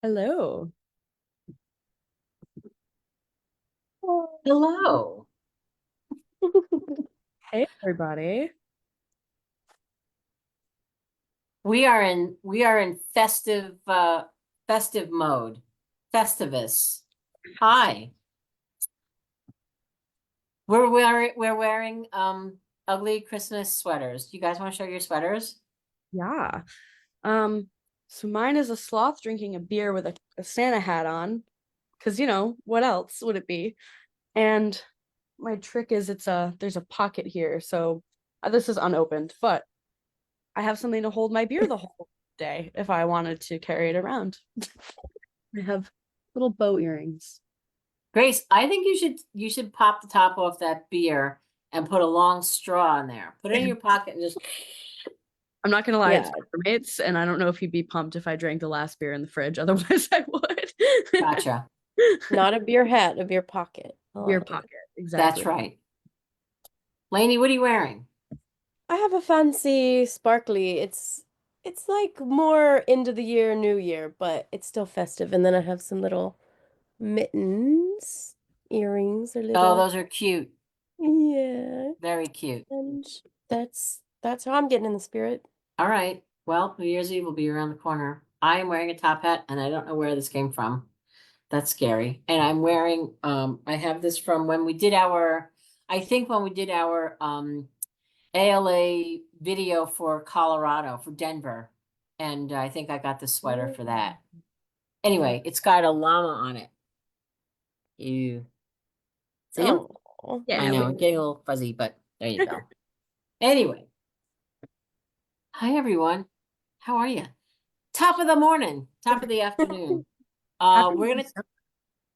Hello. Hello. Hey, everybody. We are in festive mode. Festivus. Hi. We're wearing ugly Christmas sweaters. You guys want to show your sweaters? Yeah. Um, so mine is a sloth drinking a beer with a Santa hat on, because what else would it be? And my trick is there's a pocket here, so this is unopened, but I have something to hold my beer the whole day if I wanted to carry it around. I have little bow earrings. Grace, I think you should pop the top off that beer and put a long straw in there. Put it in your pocket and just I'm not gonna lie, it's Yeah, my roommates, and I don't know if he'd be pumped if I drank the last beer in the fridge. Otherwise, I would. gotcha. not a beer hat, a beer pocket. I Beer like it. pocket, exactly. That's right. Lainey, what are you wearing? I have a fancy sparkly. It's like more into the year, new year, but it's still festive. And then I have some little mittens, earrings are Oh, little. those are cute. Yeah, Very cute. and that's how I'm getting in the spirit. All right. Well, New Year's Eve will be around the corner. I am wearing a top hat and I don't know where this came from. That's scary. And I'm wearing I have this from when we did our I think when we did our ALA video for Colorado, for Denver. And I think I got the sweater for that. Mm. Anyway, it's got a llama on it. You see him? Oh, I Yeah, know, we I'm getting a little fuzzy, but there you go. Anyway, hi everyone. How are you? Top of the morning, top of the afternoon. happy We're gonna December.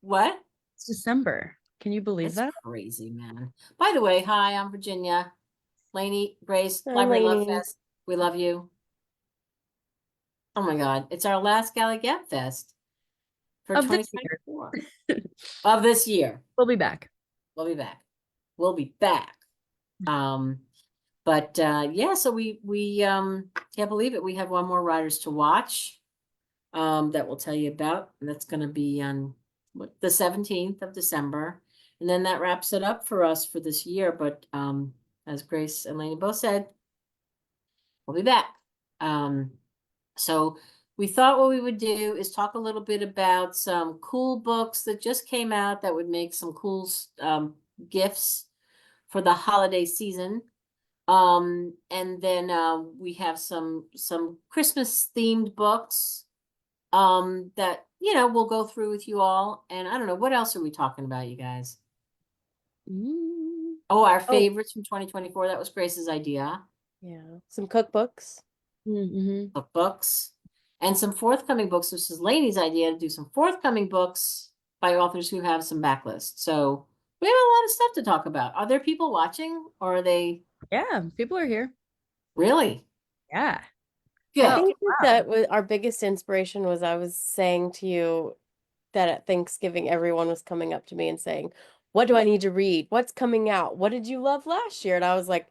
what? It's December. Can you believe That's that? crazy, man. By the way, hi, I'm Virginia. Lainey, Grace, hi, Library Love Lainey. Fest. We love you. Oh my God, it's our last Galley Gab Fest for Of this year. 2024 of this year. We'll be back. We'll be back. We'll be back. Um, but yeah, so we can't believe it. We have one more Riders to Watch that we'll tell you about, and that's going to be on the 17th of December, and then that wraps it up for us for this year. But as Grace and Lainey both said, we'll be back. Um, so we thought what we would do is talk a little bit about some cool books that just came out that would make some cool gifts for the holiday season. And then we have some Christmas themed books that we'll go through with you all. And I don't know, what else are we talking about, you guys? Mm. Oh, our Oh. favorites from 2024. That was Grace's idea. Yeah, some cookbooks. Mm-hmm. Books and some forthcoming books. This is Lainey's idea to do some forthcoming books by authors who have some backlist. So we have a lot of stuff to talk about. Are there people watching or are they Yeah, people are here. really Yeah. I good? Oh, think that wow. that was our biggest inspiration was I was saying to you that at Thanksgiving everyone was coming up to me and saying, "What do I need to read? What's coming out? What did you love last year?" And I was like,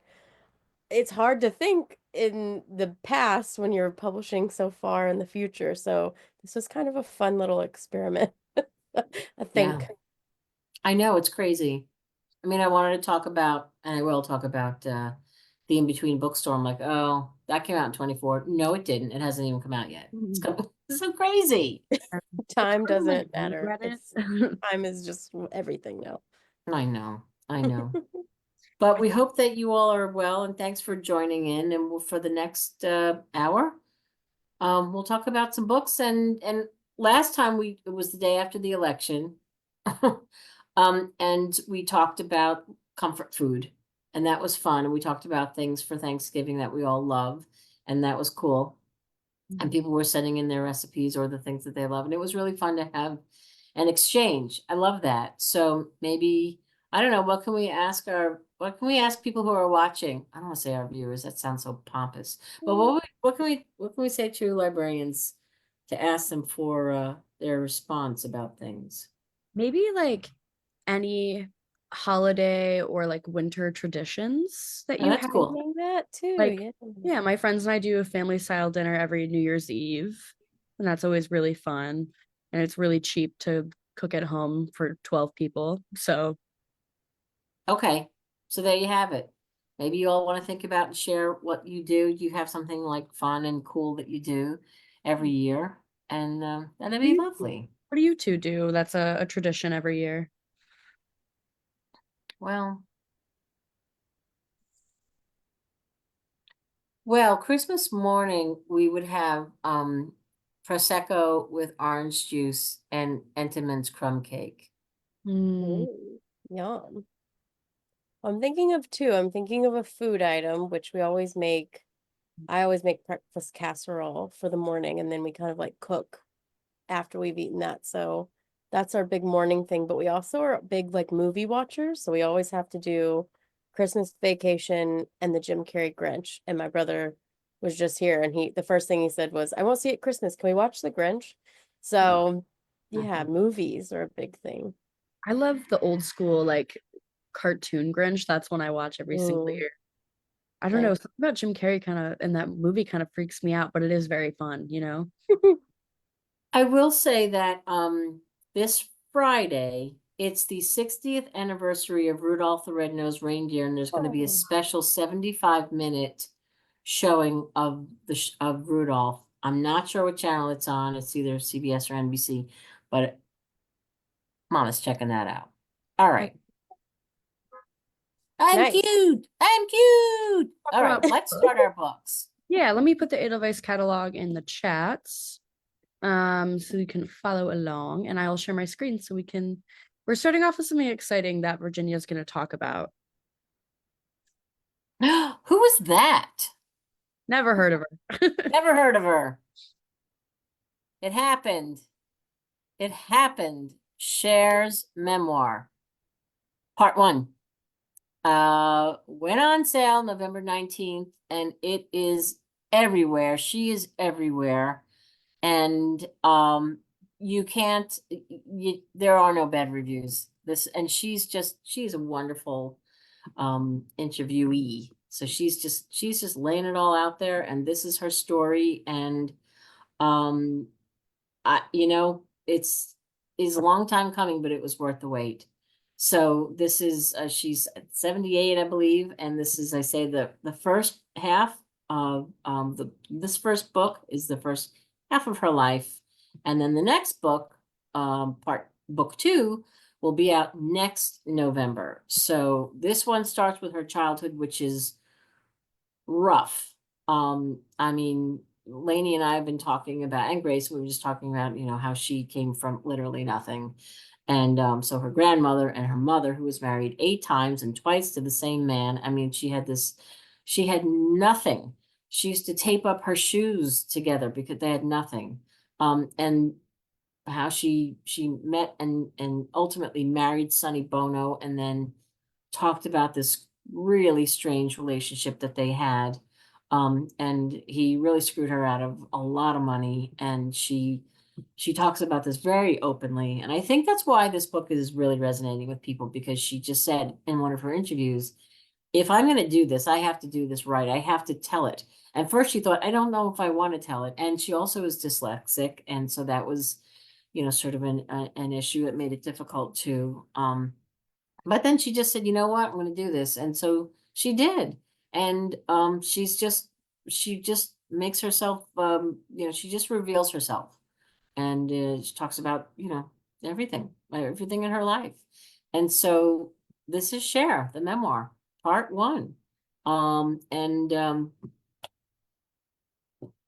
it's hard to think in the past when you're publishing so far in the future. So this was kind of a fun little experiment, I Yeah, think. I know it's crazy. I mean, I wanted to talk about, and I will talk about the In Between bookstore. I'm like, oh, that came out in 24. No, it didn't. It hasn't even come out yet. It's Mhm. coming. It's so crazy. It's Time hard to like doesn't read matter. It's Reddit. time is just everything now. I know. I know. But we hope that you all are well, and thanks for joining in. And for the next hour, we'll talk about some books. And last time it was the day after the election, and we talked about comfort food, and that was fun. And we talked about things for Thanksgiving that we all love, and that was cool. And Mhm. people were sending in their recipes or the things that they love, and it was really fun to have an exchange. I love that. So maybe I don't know, what can we ask people who are watching? I don't want to say our viewers, that sounds so pompous. But what can we say to librarians to ask them for their response about things? Maybe like any holiday or like winter traditions that Oh, you that's have. cool. Thinking that too, Like, yeah. yeah, my friends and I do a family style dinner every New Year's Eve. and that's always really fun. And it's really cheap to cook at home for 12 people. So Okay, so there you have it. Maybe you all want to think about and share what you do. You have something like fun and cool that you do every year, and that'd be lovely. what do you two do? That's a tradition every year. Well, well, Christmas morning we would have prosecco with orange juice and Entenmann's crumb cake. Mm, Ooh, yum. I'm thinking of two. I'm thinking of a food item, which we always make. I always make breakfast casserole for the morning, and then we kind of like cook after we've eaten that. So that's our big morning thing. But we also are big like movie watchers. So we always have to do Christmas Vacation and the Jim Carrey Grinch. And my brother was just here, and the first thing he said was, "I won't see it Christmas. Can we watch the Grinch?" So yeah, movies are a big thing. I love the old school like cartoon Grinch. That's one I watch every single Mm, year. I don't know, okay. something about Jim Carrey kind of in that movie kind of freaks me out, but it is very fun, you know? I will say that this Friday, it's the 60th anniversary of Rudolph the Red-Nosed Reindeer, and there's going to be a Oh, special 75-minute showing of of Rudolph. I'm not sure what channel it's on. It's either CBS or NBC, but Mama's checking that out. All right. I'm nice. cute. I'm cute. All right, Well, let's start our books. yeah, let me put the Edelweiss catalog in the chats. So you can follow along and I'll share my screen so we're starting off with something exciting that Virginia's gonna talk about. Who was that? Never heard of her. Never heard of her. It happened. It happened. Cher's memoir, part one. Went on sale November 19th, and it is everywhere. She is everywhere. And you can't there are no bad reviews. She's a wonderful interviewee. So she's just laying it all out there, and this is her story. And um it's is a long time coming, but it was worth the wait. So this is she's 78, I believe, and this is, I say, the first half of this first book is the first half of her life, and then the next book, book two, will be out next November. So this one starts with her childhood, which is rough. I mean, Lainey and I have been talking about, and Grace, we were just talking about, how she came from literally nothing. And so her grandmother and her mother, who was married 8 times and twice to the same man. I mean, she had nothing. She used to tape up her shoes together because they had nothing. And how she met and ultimately married Sonny Bono, and then talked about this really strange relationship that they had. And he really screwed her out of a lot of money, and she talks about this very openly. And I think that's why this book is really resonating with people, because she just said in one of her interviews, if I'm going to do this, I have to do this right. I have to tell it. And first she thought, I don't know if I want to tell it. And she also is dyslexic. And so that was, sort of an issue. It made it difficult to, but then she just said, you know what, I'm going to do this. And so she did. And she just makes herself, she just reveals herself. And she talks about, everything in her life. And so this is Cher, the memoir, part one. And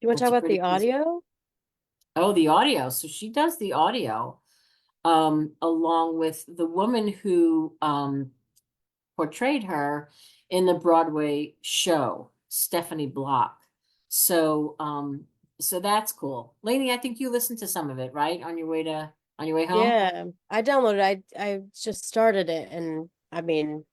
You want to it's talk a about pretty the audio? Oh, the audio. So she does the audio along with the woman who portrayed her in the Broadway show, Stephanie Block. So so that's cool. Lainey, I think you listened to some of it, right? On your way home? Yeah, I downloaded. I just started it, and I mean,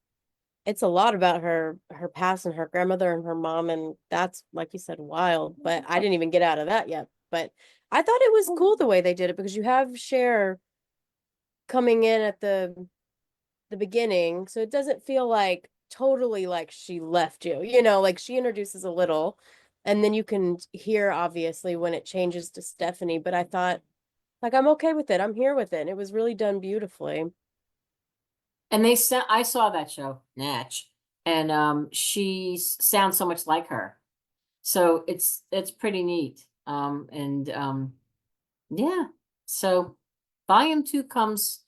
it's a lot about her past and her grandmother and her mom, and that's, like you said, wild. But I didn't even get out of that yet. But I thought it was cool the way they did it, because you have Cher coming in at the beginning, so it doesn't feel like totally like she left you. Like she introduces a little, And then you can hear obviously when it changes to Stephanie, but I thought like I'm okay with it. I'm here with it. It was really done beautifully. And I saw that show, Natch, and she sounds so much like her. So it's pretty neat. Yeah. So volume two comes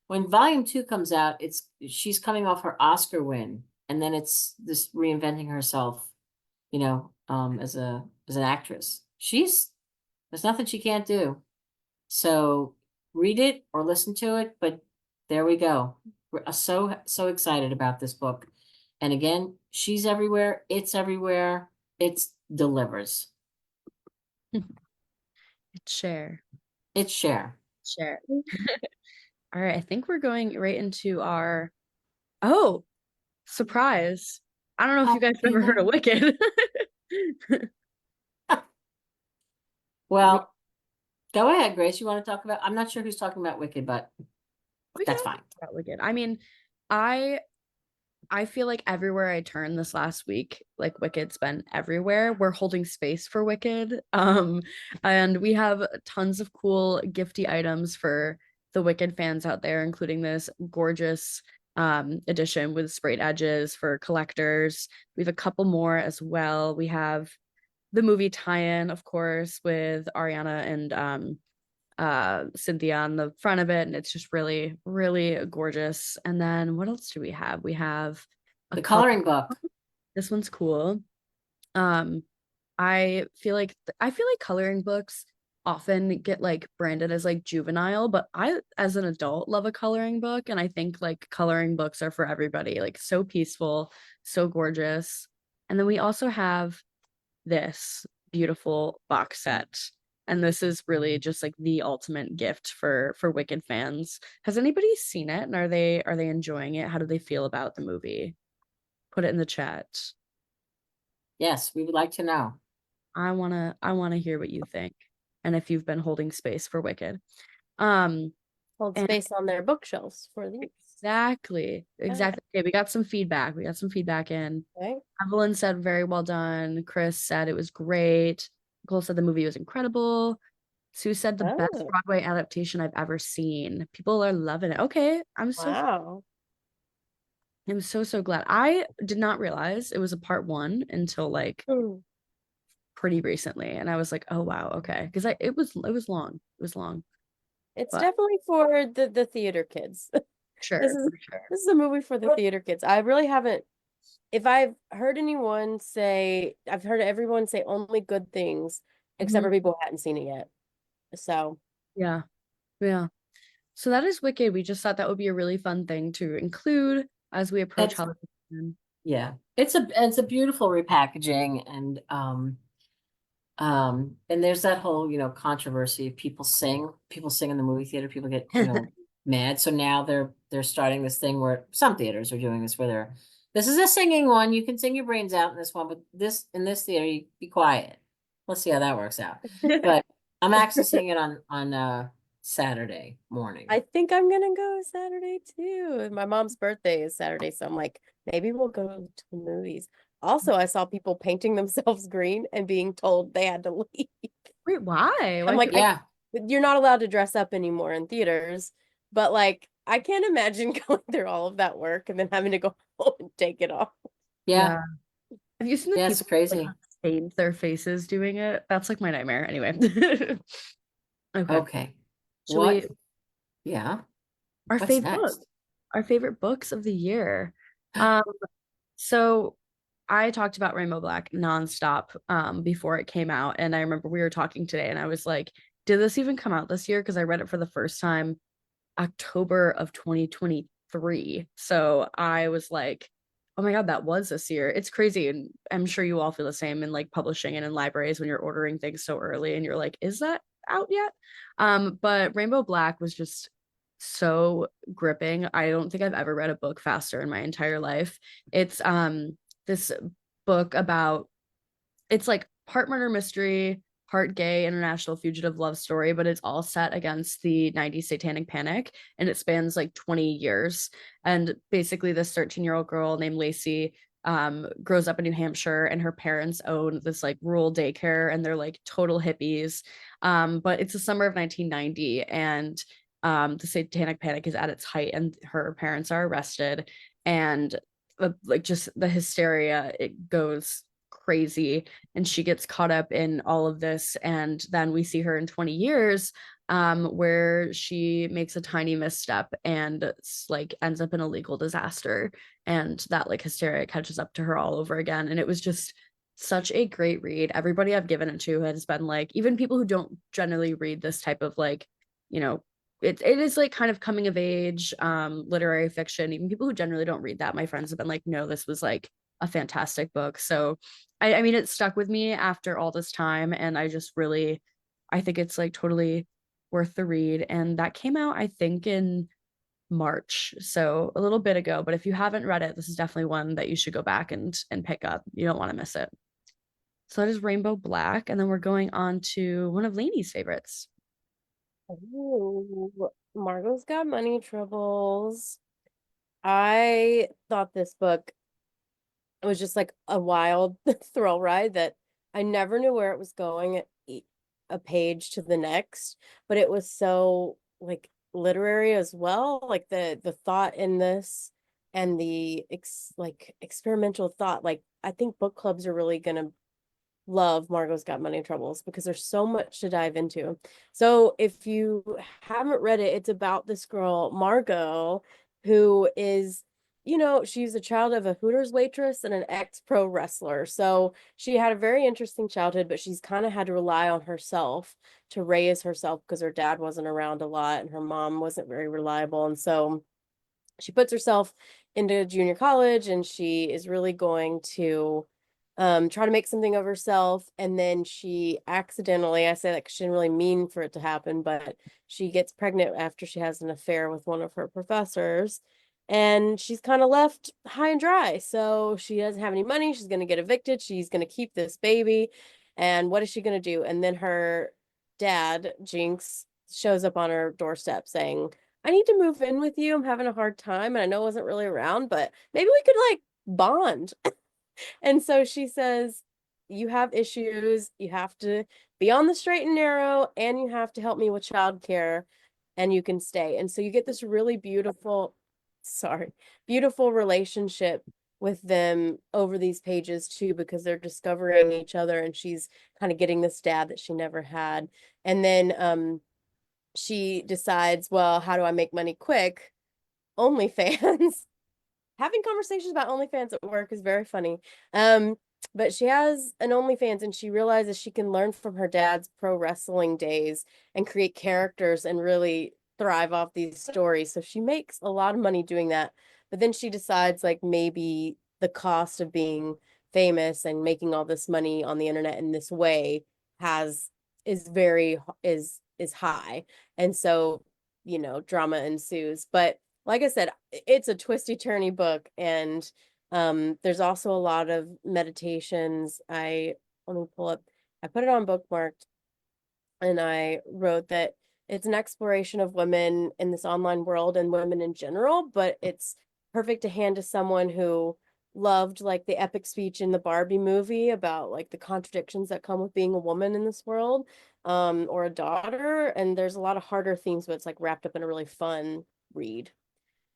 when volume two comes out, she's coming off her Oscar win, and then it's this reinventing herself, as an actress. There's nothing she can't do. So read it or listen to it, but there we go. We're so excited about this book. And again, she's everywhere, it delivers. It's share. It's share. Share. All right, I think we're going right into our surprise. I don't know if you guys have ever heard of Wicked. Well, go ahead, Grace. You want to talk about? I'm not sure who's talking about Wicked, but We that's can fine. talk about Wicked. I mean, I feel like everywhere I turn this last week, like Wicked's been everywhere. We're holding space for Wicked. And we have tons of cool gifty items for the Wicked fans out there, including this gorgeous edition with sprayed edges for collectors. We have a couple more as well. We have the movie tie-in, of course, with Ariana and Cynthia on the front of it, and it's just really, really gorgeous. And then what else do we have? We have a The coloring book. This one's cool. um I feel like coloring books often get like branded as like juvenile, but I as an adult love a coloring book, and I think like coloring books are for everybody, like so peaceful, so gorgeous. And then we also have this beautiful box set, and this is really just like the ultimate gift for Wicked fans. Has anybody seen it, and are they enjoying it? How do they feel about the movie? Put it in the chat. Yes, we would like to know. I want to hear what you think, and if you've been holding space for Wicked. um Hold and space on their bookshelves for these. exactly. Okay, we got some feedback. In. Okay. Evelyn said very well done. Chris said it was great. Nicole said the movie was incredible. Sue said the best Oh, Broadway adaptation I've ever seen. People are loving it. Okay, wow. I'm so glad. I did not realize it was a part one until like Hmm. pretty recently, and I was like, oh wow, okay, because it was long. It was long, It's but definitely for the theater kids. sure, This is for sure. this is a movie for the theater kids. I really haven't. If I've heard anyone say, I've heard everyone say only good things, except Mhm. for people who hadn't seen it yet. So Yeah, yeah. So that is Wicked. We just thought that would be a really fun thing to include as we approach That's Halloween. Yeah, it's a beautiful repackaging, and there's that whole, controversy. People sing in the movie theater, people get, mad. So now they're starting this thing where some theaters are doing this, where this is a singing one. You can sing your brains out in this one, but in this theater, you be quiet. Let's see how that works out. But I'm actually seeing it on Saturday morning. I think I'm gonna go Saturday too. My mom's birthday is Saturday, so I'm like, maybe we'll go to the movies. Also, I saw people painting themselves green and being told they had to leave. Wait, why? I'm like, Yeah, you're not allowed to dress up anymore in theaters, but like, I can't imagine going through all of that work and then having to go home and take it off. yeah, Have you seen the yeah. people It's like crazy. have stained their faces doing it? That's like my nightmare. Anyway. Okay. Okay, Shall we what? Yeah, our what's favorite book? next? Our favorite books of the year. Um, so I talked about Rainbow Black nonstop before it came out. And I remember we were talking today and I was like, did this even come out this year? Because I read it for the first time October of 2023. So I was like, oh my God, that was this year. It's crazy. And I'm sure you all feel the same in like publishing and in libraries when you're ordering things so early and you're like, is that out yet? But Rainbow Black was just so gripping. I don't think I've ever read a book faster in my entire life. It's this book about, it's like part murder mystery, part gay international fugitive love story, but it's all set against the 90s satanic panic, and it spans like 20 years. And basically this 13-year-old girl named Lacey grows up in New Hampshire, and her parents own this like rural daycare, and they're like total hippies. But it's the summer of 1990, and the Satanic Panic is at its height, and her parents are arrested, and like just the hysteria, it goes crazy, and she gets caught up in all of this. And then we see her in 20 years, where she makes a tiny misstep and like ends up in a legal disaster, and that like hysteria catches up to her all over again. And it was just such a great read. Everybody I've given it to has been like, even people who don't generally read this type of like, you know, it is like kind of coming of age literary fiction. Even people who generally don't read that, my friends have been like, no, this was like a fantastic book. So I mean, it stuck with me after all this time, and I just really, I think it's like totally worth the read. And that came out, I think, in March, so a little bit ago. But if you haven't read it, this is definitely one that you should go back and pick up. You don't want to miss it. So that is Rainbow Black, and then we're going on to one of Lainey's favorites. Ooh, Margot's Got Money Troubles. I thought this book was just like a wild thrill ride that I never knew where it was going a page to the next, but it was so like literary as well. Like the thought in this and the experimental thought. Like I think book clubs are really gonna love Margot's Got Money Troubles because there's so much to dive into. So if you haven't read it, it's about this girl, Margot, who is, you know, she's a child of a Hooters waitress and an ex-pro wrestler. So she had a very interesting childhood, but she's kind of had to rely on herself to raise herself because her dad wasn't around a lot and her mom wasn't very reliable. And so she puts herself into junior college and she is really going to try to make something of herself. And then she accidentally, I say that 'cause she didn't really mean for it to happen, but she gets pregnant after she has an affair with one of her professors, and she's kind of left high and dry. So she doesn't have any money. She's going to get evicted. She's going to keep this baby. And what is she going to do? And then her dad, Jinx, shows up on her doorstep saying, I need to move in with you. I'm having a hard time. And I know I wasn't really around, but maybe we could like bond. And so she says, you have issues. You have to be on the straight and narrow, and you have to help me with childcare, and you can stay. And so you get this really beautiful relationship with them over these pages too, because they're discovering each other, and she's kind of getting this dad that she never had. And then she decides, well, how do I make money quick? OnlyFans. Having conversations about OnlyFans at work is very funny. But she has an OnlyFans and she realizes she can learn from her dad's pro wrestling days and create characters and really thrive off these stories. So she makes a lot of money doing that. But then she decides like maybe the cost of being famous and making all this money on the internet in this way has is high. And so, you know, drama ensues. But like I said, it's a twisty turny book, and there's also a lot of meditations. Let me pull up, I put it on bookmarked, and I wrote that it's an exploration of women in this online world and women in general, but it's perfect to hand to someone who loved like the epic speech in the Barbie movie about like the contradictions that come with being a woman in this world, or a daughter. And there's a lot of harder themes, but it's like wrapped up in a really fun read.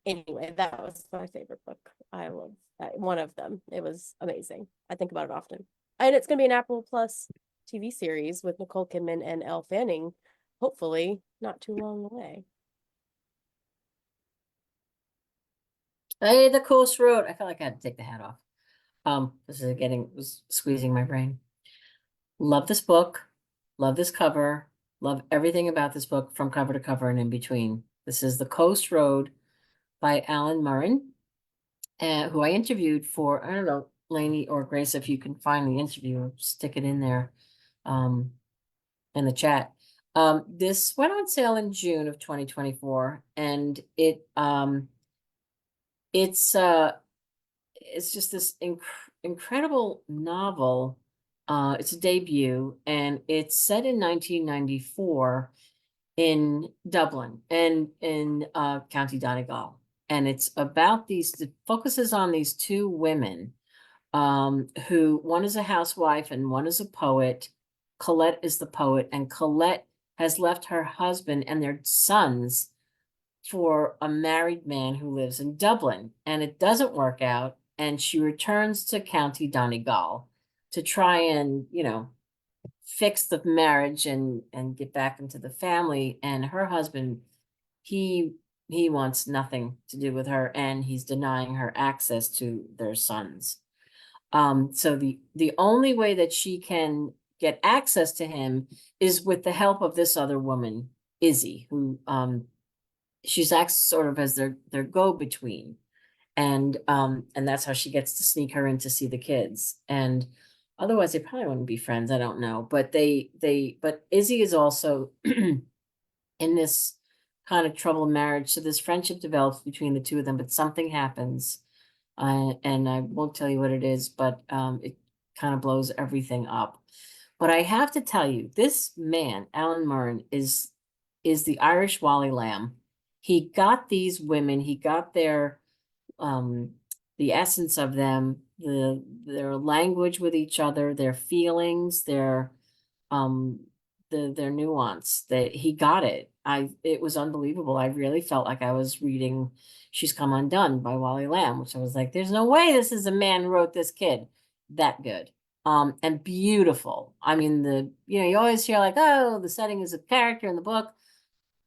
Anyway, that was my favorite book. I love that. One of them. It was amazing. I think about it often. And it's going to be an Apple Plus TV series with Nicole Kidman and Elle Fanning, hopefully not too long away. Hey, the Coast Road. I felt like I had to take the hat off. This is was squeezing my brain. Love this book. Love this cover. Love everything about this book from cover to cover and in between. This is The Coast Road by Alan Murren, who I interviewed for, I don't know, Lainey or Grace, if you can find the interview, stick it in there in the chat. This went on sale in June of 2024, and it's just this incredible novel. It's a debut, and it's set in 1994 in Dublin and in County Donegal. And it's about it focuses on these two women who one is a housewife and one is a poet. Colette is the poet, and Colette has left her husband and their sons for a married man who lives in Dublin, and it doesn't work out, and she returns to County Donegal to try and, fix the marriage and get back into the family. And her husband, he he wants nothing to do with her, and he's denying her access to their sons. So the only way that she can get access to him is with the help of this other woman, Izzy, who she's acts sort of as their go-between. And that's how she gets to sneak her in to see the kids. And otherwise they probably wouldn't be friends. I don't know. But but Izzy is also in this kind of troubled marriage. So this friendship develops between the two of them, but something happens. And I won't tell you what it is, but it kind of blows everything up. But I have to tell you, this man, Alan Murren, is the Irish Wally Lamb. He got these women, he got um the essence of them, their language with each other, their feelings, um their nuance. That he got it. It was unbelievable. I really felt like I was reading She's Come Undone by Wally Lamb, which I was like, there's no way this is a man who wrote this kid. That good. And beautiful. I mean, you always hear like, oh, the setting is a character in the book.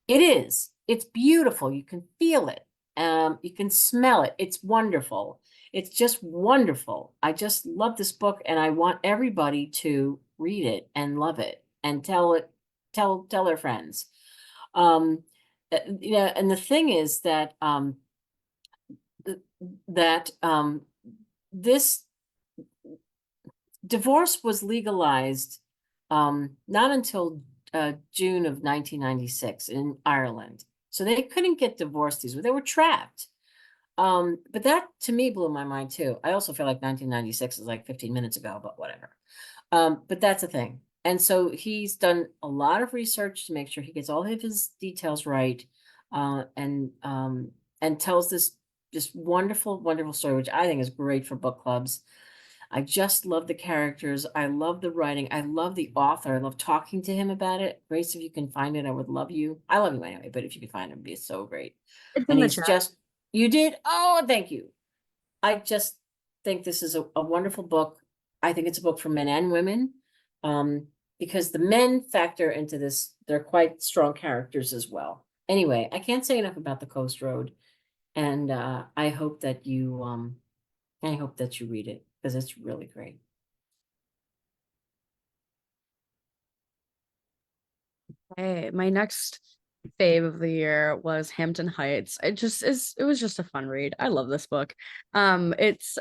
It is. It's beautiful. You can feel it. You can smell it. It's wonderful. It's just wonderful. I just love this book, and I want everybody to read it and love it and tell their friends. And the thing is that that this divorce was legalized not until June of 1996 in Ireland. So they couldn't get divorced. They were trapped. But that to me blew my mind too. I also feel like 1996 is like 15 minutes ago, but whatever. But that's the thing. And so he's done a lot of research to make sure he gets all of his details right, and tells this wonderful, wonderful story, which I think is great for book clubs. I just love the characters. I love the writing. I love the author. I love talking to him about it. Grace, if you can find it, I would love you. I love you anyway, but if you can find it, it'd be so great. It's in And the he's chat. you did? Oh, thank you. I just think this is a wonderful book. I think it's a book for men and women, because the men factor into this. They're quite strong characters as well. Anyway, I can't say enough about The Coast Road, and I hope that you read it because it's really great. Hey, my next fave of the year was Hampton Heights. It was just a fun read. I love this book. It's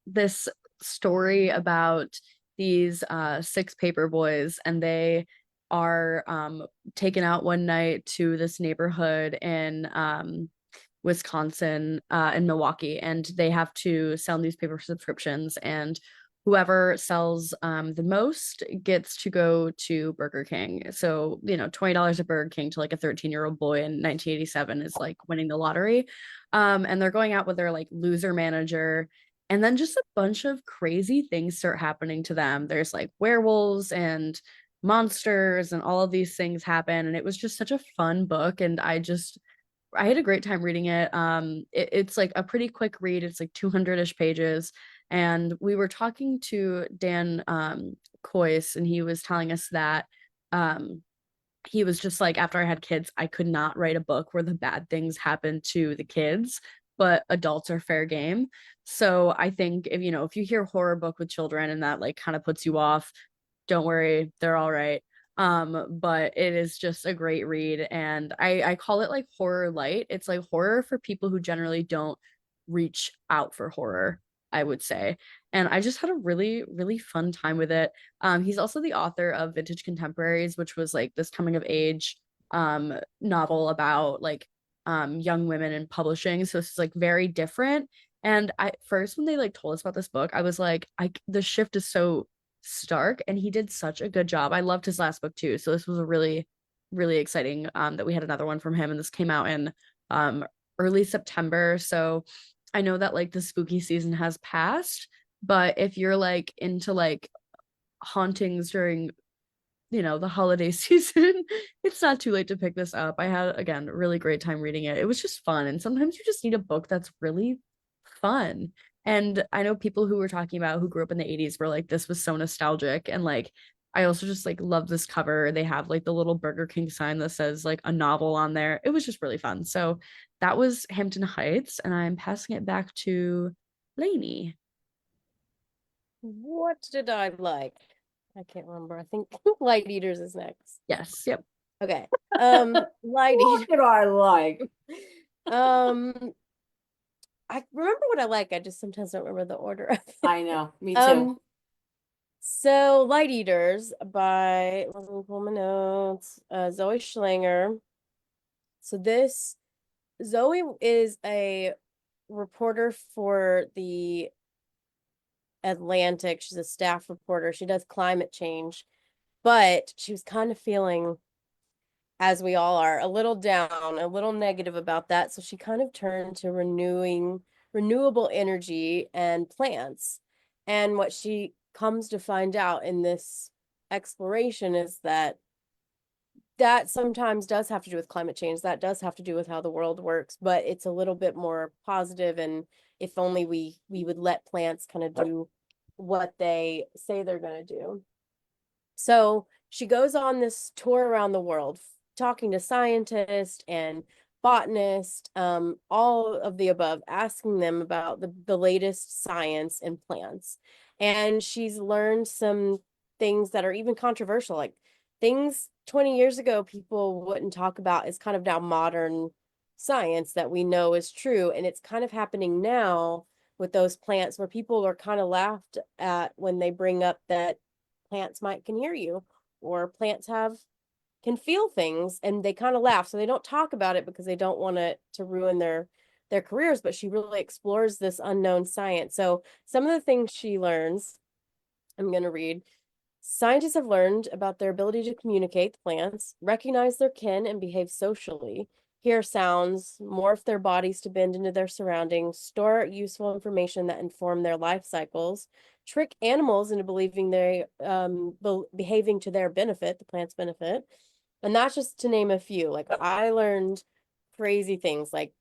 this story about these six paper boys, and they are taken out one night to this neighborhood in Wisconsin, in Milwaukee, and they have to sell newspaper subscriptions, and whoever sells the most gets to go to Burger King. So, $20 at Burger King to like a 13-year-old boy in 1987 is like winning the lottery. And they're going out with their like loser manager. And then just a bunch of crazy things start happening to them. There's like werewolves and monsters and all of these things happen. And it was just such a fun book. And I had a great time reading it. It's like a pretty quick read. It's like 200-ish pages. And we were talking to Dan Coyce, and he was telling us that he was just like, after I had kids, I could not write a book where the bad things happen to the kids, but adults are fair game. So I think if you hear horror book with children and that like kind of puts you off, don't worry, they're all right. But it is just a great read, and I call it like horror light. It's like horror for people who generally don't reach out for horror, I would say. And I just had a really, really fun time with it. He's also the author of Vintage Contemporaries, which was like this coming of age novel about like young women in publishing. So it's like very different. And I first when they like told us about this book, I was like, the shift is so stark, and he did such a good job. I loved his last book too. So this was a really, really exciting that we had another one from him, and this came out in early September. So I know that like the spooky season has passed, But if you're like into like hauntings during, the holiday season, it's not too late to pick this up. I had, again, a really great time reading it. It was just fun. And sometimes you just need a book that's really fun. And I know people who were talking about who grew up in the 80s were like, this was so nostalgic. And like, I also just like love this cover. They have like the little Burger King sign that says like a novel on there. It was just really fun. So that was Hampton Heights, and I'm passing it back to Lainey. What did I like? I can't remember. I think Light Eaters is next. Yes. Yep. Okay. Light What Eaters. did I like? I remember what I like. I just sometimes don't remember the order of it. I know, me too. So Light Eaters by, let me pull my notes, Zoe Schlanger. So this, Zoe is a reporter for the Atlantic. She's a staff reporter. She does climate change, but she was kind of feeling, as we all are, a little down, a little negative about that. So she kind of turned to renewable energy and plants. And what she comes to find out in this exploration is that sometimes does have to do with climate change. That does have to do with how the world works, but it's a little bit more positive. And if only we would let plants kind of do what they say they're going to do. So she goes on this tour around the world, talking to scientists and botanists, all of the above, asking them about the latest science in plants. And she's learned some things that are even controversial, like things 20 years ago people wouldn't talk about is kind of now modern science that we know is true. And it's kind of happening now with those plants where people are kind of laughed at when they bring up that plants can hear you, or plants can feel things, and they kind of laugh. So they don't talk about it because they don't want it to ruin their careers, but she really explores this unknown science. So some of the things she learns, I'm going to read. Scientists have learned about their ability to communicate with plants, recognize their kin, and behave socially, hear sounds, morph their bodies to bend into their surroundings, store useful information that inform their life cycles, trick animals into believing they behaving to their benefit, the plant's benefit. And that's just to name a few. Like, I learned crazy things, like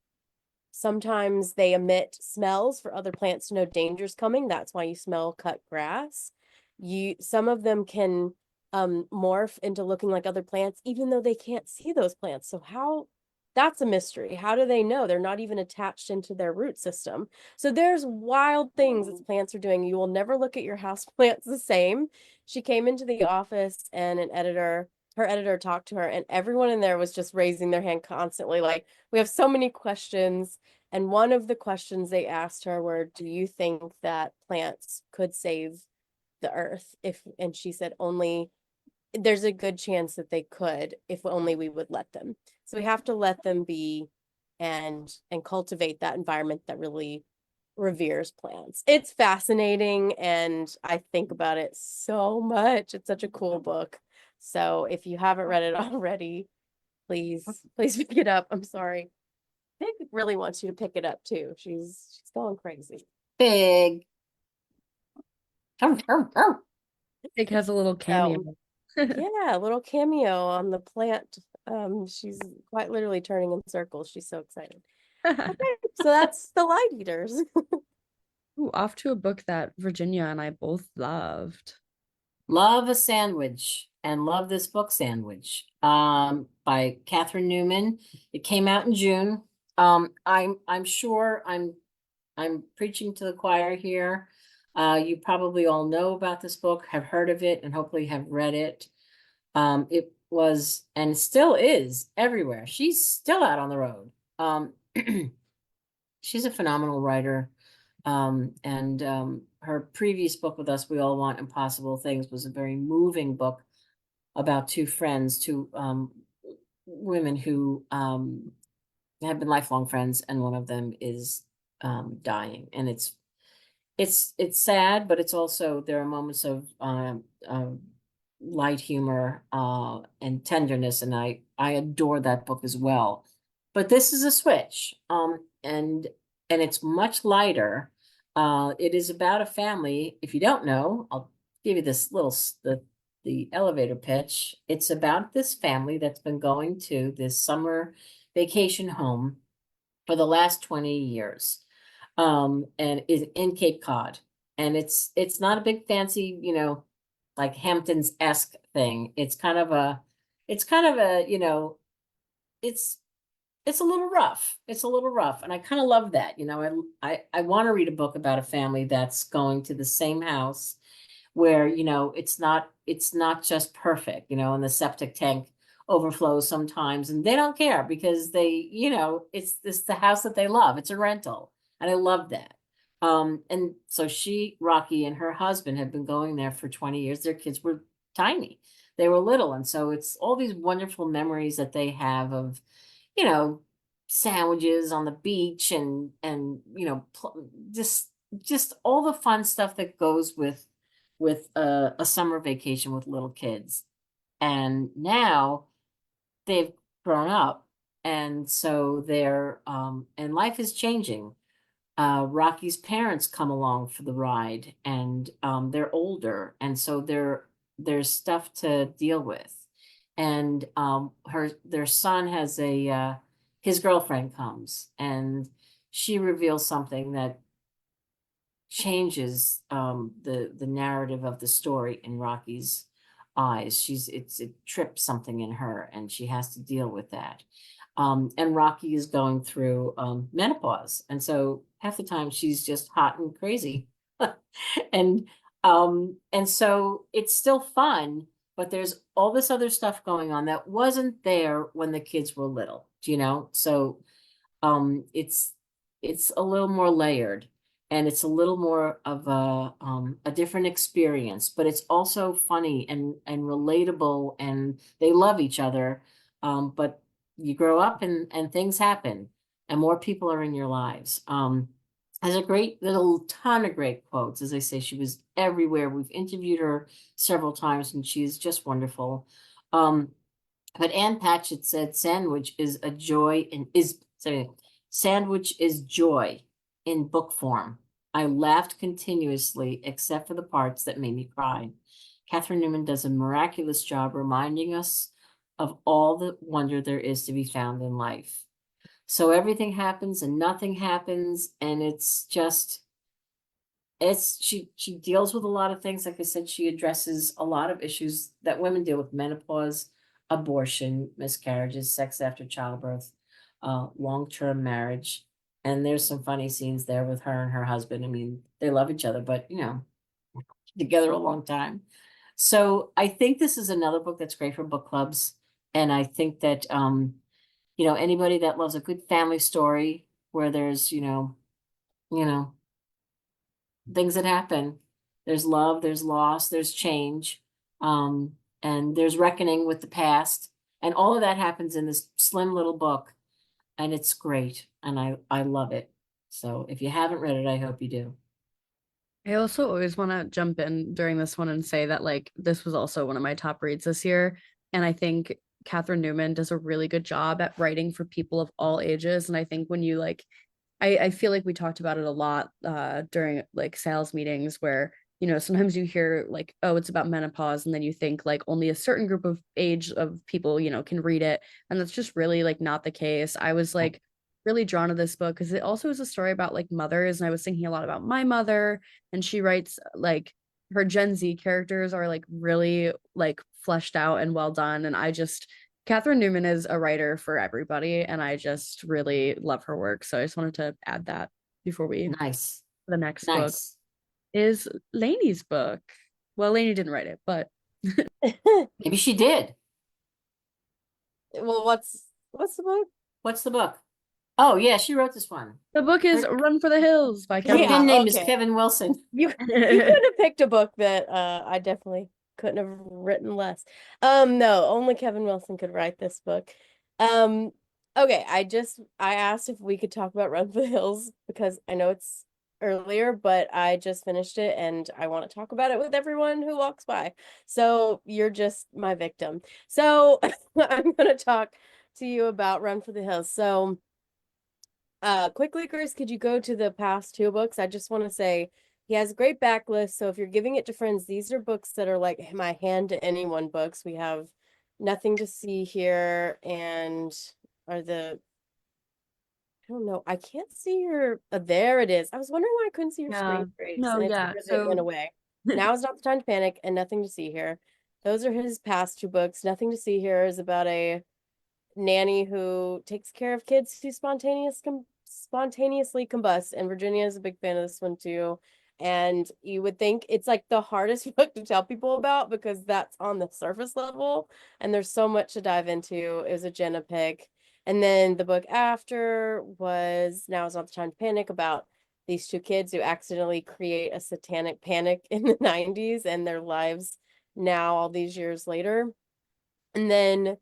sometimes they emit smells for other plants to know danger's coming. That's why you smell cut grass. Some of them can morph into looking like other plants, even though they can't see those plants. So that's a mystery. How do they know? They're not even attached into their root system. So there's wild things that plants are doing. You will never look at your house plants the same. She came into the office, and her editor talked to her, and everyone in there was just raising their hand constantly. Like, we have so many questions. And one of the questions they asked her were, do you think that plants could save the earth? And she said, only there's a good chance that they could, if only we would let them. So we have to let them be, and cultivate that environment that really reveres plants. It's fascinating, and I think about it so much. It's such a cool book. So if you haven't read it already, please pick it up. I'm sorry. Pig really wants you to pick it up too. She's going crazy. Big. It has a little cameo. Yeah, a little cameo on the plant. She's quite literally turning in circles. She's so excited. Okay, so that's the Light Eaters. Ooh, off to a book that Virginia and I both loved. Love a Sandwich, and love this book, Sandwich, by Catherine Newman. It came out in June. I'm sure I'm preaching to the choir here. You probably all know about this book, have heard of it, and hopefully have read it. It was, and still is, everywhere. She's still out on the road. She's a phenomenal writer. Her previous book with us, We All Want Impossible Things, was a very moving book about two friends, two women who have been lifelong friends, and one of them is dying. And it's sad, but it's also, there are moments of light humor and tenderness, and I adore that book as well. But this is a switch, and it's much lighter, It is about a family. If you don't know, I'll give you this little the elevator pitch. It's about this family that's been going to this summer vacation home for the last 20 years. And is in Cape Cod. And it's not a big fancy, like Hamptons-esque thing. It's kind of a, it's it's a little rough. It's a little rough. And I kind of love that. I want to read a book about a family that's going to the same house where, it's not just perfect, and the septic tank overflows sometimes and they don't care because it's the house that they love. It's a rental. And I love that. And so Rocky and her husband have been going there for 20 years. Their kids were tiny. They were little. And so it's all these wonderful memories that they have of, you know, sandwiches on the beach and just all the fun stuff that goes with a summer vacation with little kids. And now they've grown up, and so and life is changing. Rocky's parents come along for the ride, and they're older, and so there's stuff to deal with. And their son has his girlfriend comes, and she reveals something that changes the narrative of the story in Rocky's eyes. It trips something in her, and she has to deal with that. And Rocky is going through menopause, and so half the time she's just hot and crazy. And so it's still fun, but there's all this other stuff going on that wasn't there when the kids were little, So it's a little more layered, and it's a little more of a different experience, but it's also funny and relatable, and they love each other. But you grow up and things happen, and more people are in your lives. Has a great little ton of great quotes. As I say, she was everywhere. We've interviewed her several times, and she's just wonderful. But Ann Patchett said, "Sandwich is a joy and is sorry, sandwich is joy in book form. I laughed continuously, except for the parts that made me cry." Catherine Newman does a miraculous job reminding us of all the wonder there is to be found in life. So everything happens and nothing happens, and she deals with a lot of things. Like I said, she addresses a lot of issues that women deal with: menopause, abortion, miscarriages, sex after childbirth, long-term marriage. And there's some funny scenes there with her and her husband. I mean, they love each other, but together a long time. So I think this is another book that's great for book clubs. And I think that anybody that loves a good family story where there's, you know, things that happen. There's love, there's loss, there's change, and there's reckoning with the past. And all of that happens in this slim little book. And it's great. And I love it. So if you haven't read it, I hope you do. I also always want to jump in during this one and say that this was also one of my top reads this year. And I think Catherine Newman does a really good job at writing for people of all ages. And I think when you I feel like we talked about it a lot during sales meetings where, sometimes you hear oh, it's about menopause, and then you think only a certain group of age of people, can read it. And that's just really not the case. I was really drawn to this book because it also is a story about mothers. And I was thinking a lot about my mother, and she writes her Gen Z characters are really fleshed out and well done. And Catherine Newman is a writer for everybody, and I just really love her work. So I just wanted to add that before Nice. the next book Nice. is Lainey's book. Well, Lainey didn't write it, but Maybe she did. Well, what's the book? What's the book? Oh, yeah, she wrote this one. the book is Her- Run for the Hills by Her Kevin. pen name is okay. Kevin Wilson. You could have picked a book that I definitely couldn't have written less. No, only Kevin Wilson could write this book. Okay, I asked if we could talk about Run for the Hills because I know it's earlier, but I just finished it and I want to talk about it with everyone who walks by. So you're just my victim. So I'm gonna talk to you about Run for the Hills. So quickly, Chris, could you go to the past two books? I just want to say he has a great backlist. So if you're giving it to friends, these are books that are like my hand to anyone books. We have Nothing to See Here and are the I don't know. I can't see your there it is. I was wondering why I couldn't see your Yeah. screen, Grace, No, and it's yeah. because it went So away. Now is not the time to panic and Nothing to See Here. Those are his past two books. Nothing to See Here is about a nanny who takes care of kids who spontaneously combust, and Virginia is a big fan of this one too. And you would think it's like the hardest book to tell people about because that's on the surface level, and there's so much to dive into. It was a Jenna pick. And then the book after was Now Is Not the Time to Panic, about these two kids who accidentally create a satanic panic in the 90s and their lives now all these years later. And then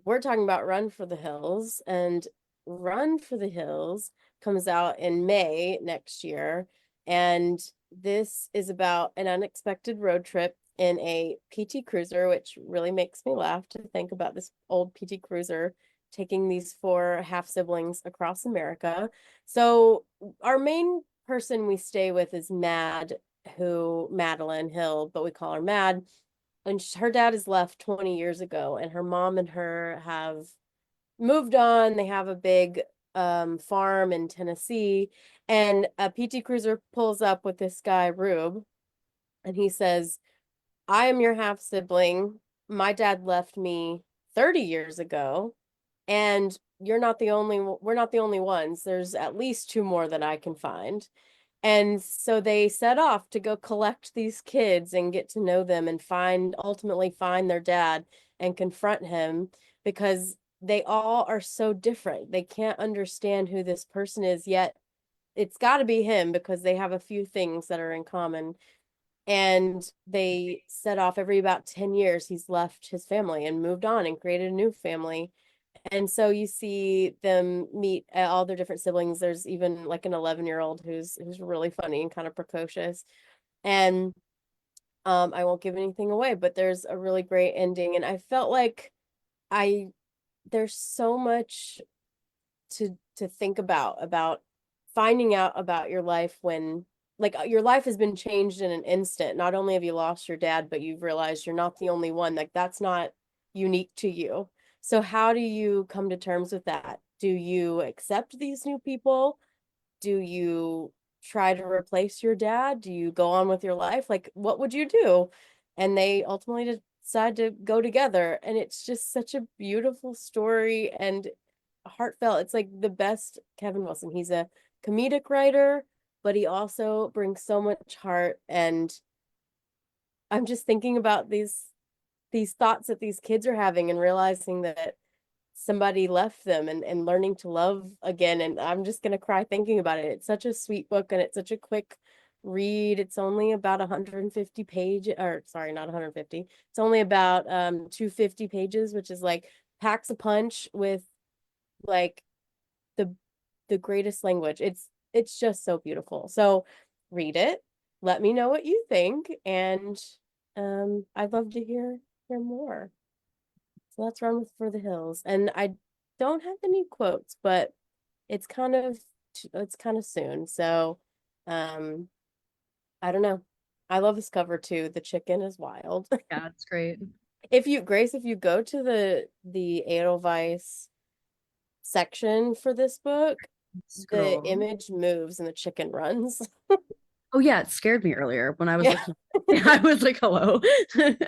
we're talking about Run for the Hills, and Run for the Hills comes out in May next year. And this is about an unexpected road trip in a PT Cruiser, which really makes me laugh to think about this old PT Cruiser taking these four half siblings across America. So our main person we stay with is Madeline Hill, but we call her Mad, and her dad has left 20 years ago, and her mom and her have moved on. They have a big farm in Tennessee, and a PT Cruiser pulls up with this guy Rube, and he says, I am your half sibling. My dad left me 30 years ago, and we're not the only ones. There's at least two more that I can find. And so they set off to go collect these kids and get to know them and ultimately find their dad and confront him, because they all are so different. They can't understand who this person is, yet it's got to be him because they have a few things that are in common. And they set off every about 10 years. He's left his family and moved on and created a new family. And so you see them meet all their different siblings. There's even like an 11-year-old who's really funny and kind of precocious. And I won't give anything away, but there's a really great ending. And I felt like I there's so much to think about finding out about your life when like your life has been changed in an instant. Not only have you lost your dad, but you've realized you're not the only one. Like that's not unique to you. So how do you come to terms with that? Do you accept these new people? Do you try to replace your dad? Do you go on with your life? Like, what would you do? And they ultimately decide to go together. And it's just such a beautiful story and heartfelt. It's like the best Kevin Wilson. He's a comedic writer, but he also brings so much heart. And I'm just thinking about these thoughts that these kids are having and realizing that somebody left them and learning to love again. And I'm just gonna cry thinking about it. It's such a sweet book and it's such a quick read. It's only about 150 pages, or sorry, not 150. It's only about 250 pages, which is like packs a punch with like the the greatest language. It's just so beautiful. So read it. Let me know what you think, and I'd love to hear more. So let's run with For the Hills. And I don't have any quotes, but it's it's kind of soon. So um I don't know. I love this cover too. The chicken is wild. yeah, it's great. Grace, if you go to the Edelweiss section for this book, the Scroll. image moves and the chicken runs. Oh yeah, it scared me earlier when I was Yeah. looking. I was like, hello. I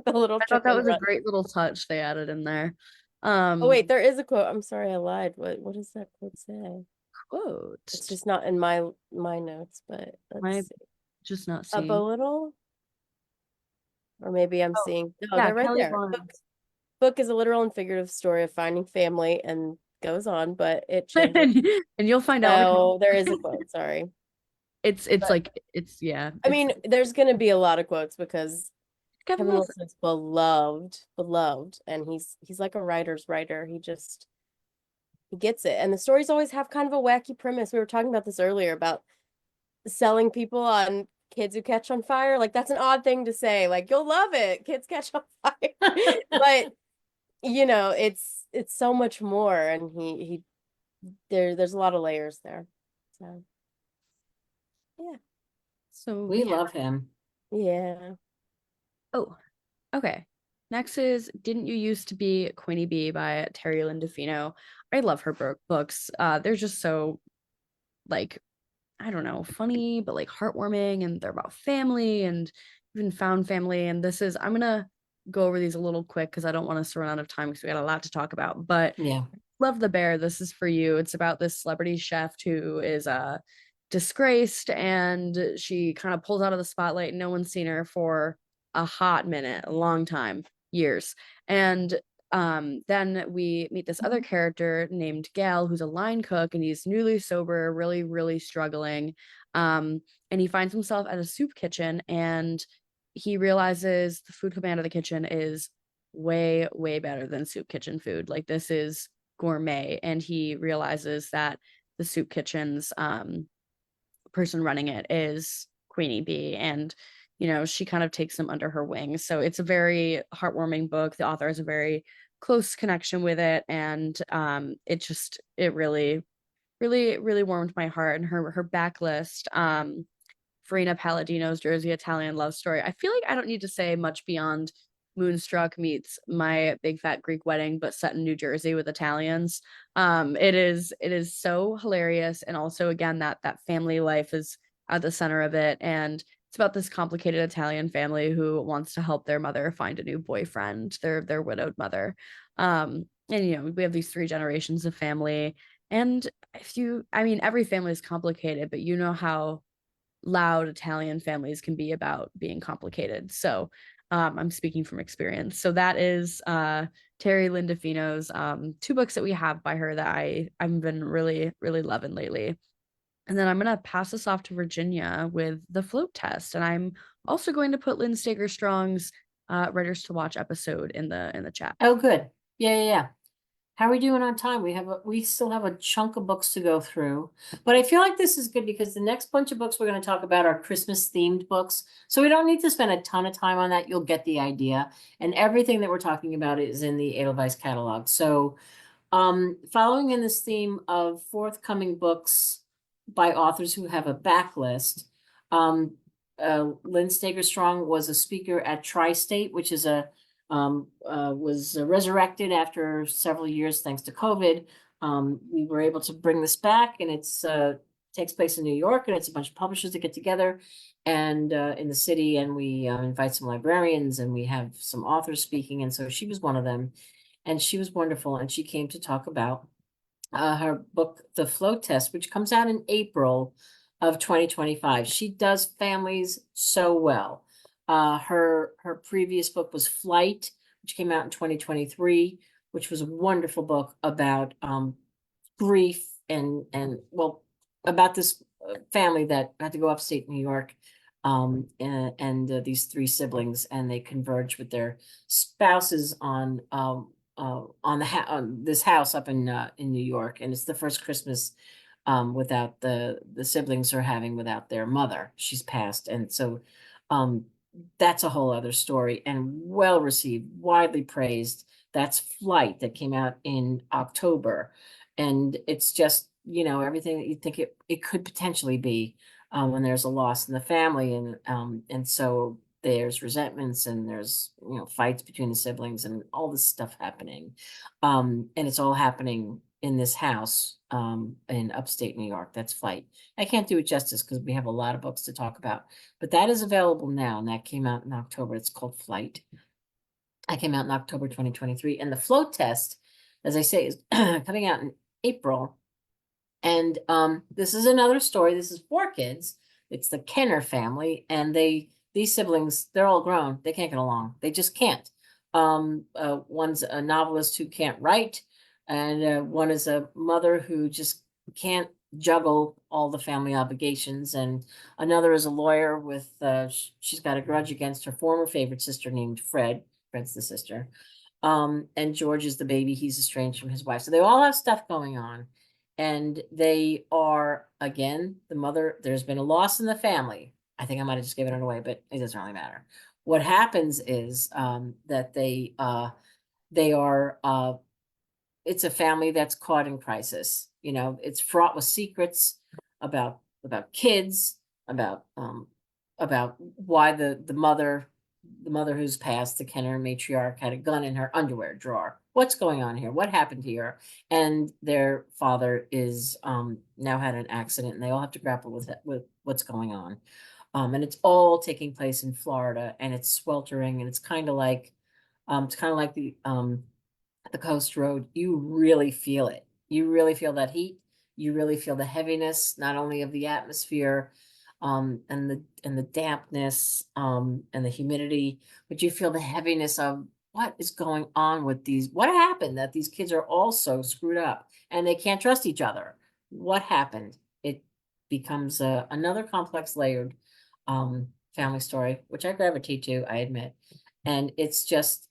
The little thought that chicken was a run. great little touch they added in there. Oh wait, there is a quote. I'm sorry, I lied. What does that quote say? Quote. It's just not in my notes, but Am I let's see. just not Up a seeing? little, or maybe I'm Oh, seeing. No, yeah, they're right Kelly there. Wand. Book is a literal and figurative story of finding family and goes on, but it changes. And you'll find out No, there is a quote. Sorry, it's but like it's yeah, I it's mean, there's gonna be a lot of quotes because Kevin Kevin Wilson. Wilson's beloved, and he's like a writer's writer. He gets it, and the stories always have kind of a wacky premise. We were talking about this earlier about selling people on kids who catch on fire. Like that's an odd thing to say. Like you'll love it, kids catch on fire, but you know it's so much more. And he there's a lot of layers there. So So We love him. yeah. oh, okay. Next is Didn't You Used to Be Queenie Bee by Terry Lynn DeFino. I love her books. They're just so like, I don't know, funny, but like heartwarming, and they're about family and even found family. And I'm gonna go over these a little quick because I don't want us to run out of time because we got a lot to talk about. But Yeah. Love the Bear, this is for you. It's about this celebrity chef who is disgraced, and she kind of pulls out of the spotlight. No one's seen her for a hot minute, a long time, years. And then we meet this other character named Gal, who's a line cook, and he's newly sober, really, really struggling. And he finds himself at a soup kitchen, and he realizes the food coming out of the kitchen is way, way better than soup kitchen food. Like, this is gourmet, and he realizes that the soup kitchen's person running it is Queenie Bee, and she kind of takes him under her wing. So it's a very heartwarming book. The author has a very close connection with it, and it really, really, really warmed my heart. And her backlist, Farina Palladino's Jersey Italian Love Story. I feel like I don't need to say much beyond Moonstruck meets My Big Fat Greek Wedding, but set in New Jersey with Italians. It is so hilarious, and also again that family life is at the center of it, and it's about this complicated Italian family who wants to help their mother find a new boyfriend, their widowed mother. And we have these three generations of family, and I mean, every family is complicated, but you know how loud Italian families can be about being complicated. So I'm speaking from experience. So that is Terry Lynn DeFino's two books that we have by her that I've been really, really loving lately. And then I'm gonna pass this off to Virginia with the float test. And I'm also going to put Lynn Stager Strong's Writers to Watch episode in the chat. Oh, good. Yeah. How are we doing on time? We still have a chunk of books to go through, but I feel like this is good because the next bunch of books we're going to talk about are Christmas themed books. So we don't need to spend a ton of time on that. You'll get the idea. And everything that we're talking about is in the Edelweiss catalog. So following in this theme of forthcoming books by authors who have a backlist, Lynn Stager Strong was a speaker at Tri-State, which is was resurrected after several years thanks to COVID. We were able to bring this back, and it's takes place in New York, and it's a bunch of publishers that get together and in the city, and we invite some librarians, and we have some authors speaking, and so she was one of them, and she was wonderful, and she came to talk about her book, The Float Test, which comes out in April of 2025. She does families so well. Her previous book was Flight, which came out in 2023, which was a wonderful book about grief and well, about this family that had to go upstate New York, and these three siblings, and they converge with their spouses on this house up in New York, and it's the first Christmas without the siblings are having without their mother. She's passed, and so that's a whole other story, and well received, widely praised. That's Flight, that came out in October, and it's just everything that you think it could potentially be when there's a loss in the family, and so there's resentments, and there's fights between the siblings, and all this stuff happening, and it's all happening in this house in upstate New York. That's Flight. I can't do it justice because we have a lot of books to talk about, but that is available now, and that came out in October. It's called Flight. I came out in October 2023, and The Float Test, as I say, is coming out in April. And this is another story. This is for kids. It's the Kenner family, and these siblings, they're all grown. They can't get along. They just can't. One's a novelist who can't write, and one is a mother who just can't juggle all the family obligations, and another is a lawyer with she's got a grudge against her former favorite sister named Fred. Fred's the sister. And George is the baby. He's estranged from his wife. So they all have stuff going on. And they are, again, the mother, there's been a loss in the family. I think I might have just given it away, but it doesn't really matter. What happens is that they are, it's a family that's caught in crisis. You know, it's fraught with secrets about kids, about why the mother who's passed, the Kenner matriarch, had a gun in her underwear drawer. What's going on here? What happened here? And their father is now had an accident, and they all have to grapple with it, with what's going on. And it's all taking place in Florida, and it's sweltering, and it's kind of like the coast road. You really feel it. You really feel that heat. You really feel the heaviness, not only of the atmosphere, and the dampness, and the humidity, but you feel the heaviness of what is going on with these. What happened that these kids are all so screwed up and they can't trust each other? What happened? It becomes another complex, layered family story, which I gravitate to, I admit. And it's just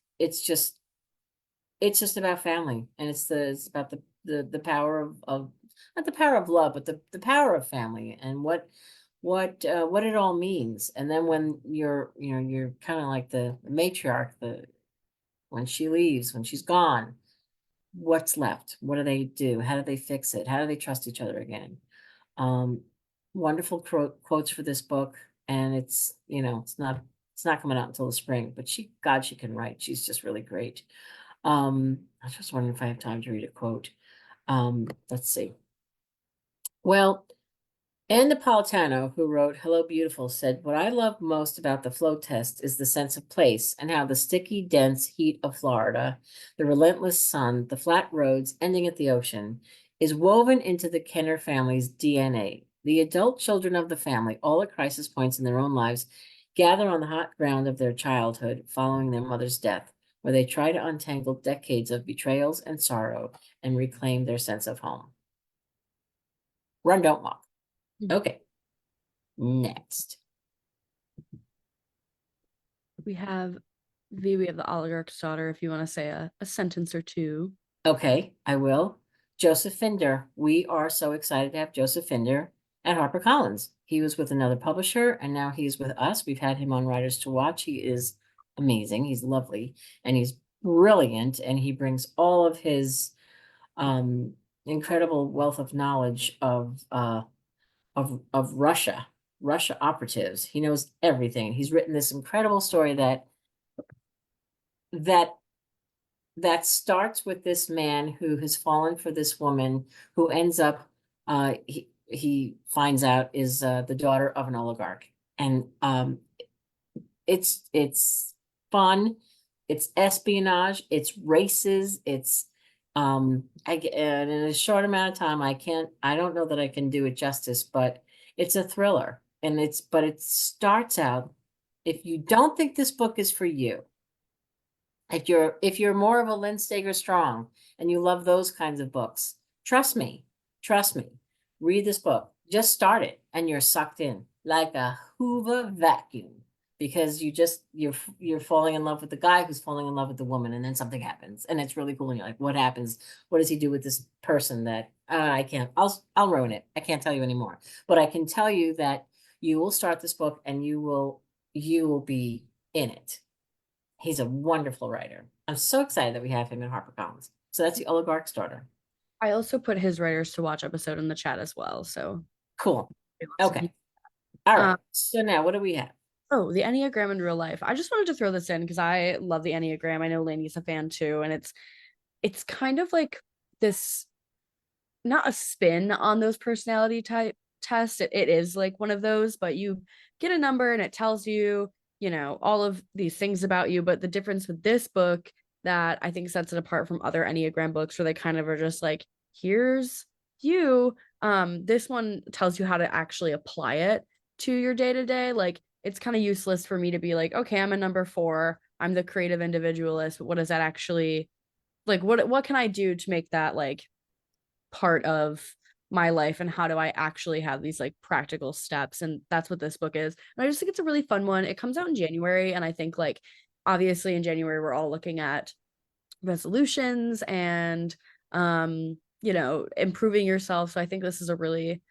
about family, and it's about the power of not the power of love, but the power of family, and what it all means. And then when you're kind of like the matriarch, when she leaves, when she's gone, what's left? What do they do? How do they fix it? How do they trust each other again? Um, Wonderful quotes for this book, and it's not coming out until the spring, but she can write. She's just really great. I was just wondering if I have time to read a quote. Let's see. Well, Anne Napolitano, who wrote Hello Beautiful, said, "What I love most about the flow test is the sense of place and how the sticky, dense heat of Florida, the relentless sun, the flat roads ending at the ocean, is woven into the Kenner family's DNA. The adult children of the family, all at crisis points in their own lives, gather on the hot ground of their childhood following their mother's death, where they try to untangle decades of betrayals and sorrow and reclaim their sense of home." Run, don't walk. Okay. Next. We have Vivi of the Oligarch's Daughter, if you want to say a sentence or two. Okay, I will. Joseph Finder. We are so excited to have Joseph Finder at HarperCollins. He was with another publisher, and now he's with us. We've had him on Writers to Watch. He is amazing. He's lovely, and he's brilliant, and he brings all of his incredible wealth of knowledge of Russia operatives. He knows everything. He's written this incredible story that that starts with this man who has fallen for this woman, who ends up he finds out is the daughter of an oligarch. And it's fun, it's espionage, it's races, it's and in a short amount of time, I don't know that I can do it justice, but it's a thriller. And it starts out, if you don't think this book is for you, if you're more of a Lynn Steger Strong and you love those kinds of books, trust me, read this book. Just start it and you're sucked in like a Hoover vacuum, because you're falling in love with the guy who's falling in love with the woman, and then something happens and it's really cool. And you're like, what happens? What does he do with this person that I can't, I'll ruin it. I can't tell you anymore, but I can tell you that you will start this book and you will be in it. He's a wonderful writer. I'm so excited that we have him in HarperCollins. So that's the Oligarch's Daughter. I also put his Writers to Watch episode in the chat as well. So Cool. lots of Okay. people. All right. So now what do we have? Oh, the Enneagram in real life. I just wanted to throw this in because I love the Enneagram. I know Lainey's a fan too, and it's kind of like this, not a spin on those personality type tests. It is like one of those, but you get a number and it tells you, all of these things about you. But the difference with this book that I think sets it apart from other Enneagram books, where they kind of are just like, here's you. This one tells you how to actually apply it to your day to day. Like, it's kind of useless for me to be like, okay, I'm a number 4. I'm the creative individualist. But what does that actually, like, what can I do to make that like part of my life, and how do I actually have these like practical steps? And that's what this book is. And I just think it's a really fun one. It comes out in January, and I think like obviously in January we're all looking at resolutions and improving yourself. So I think this is a really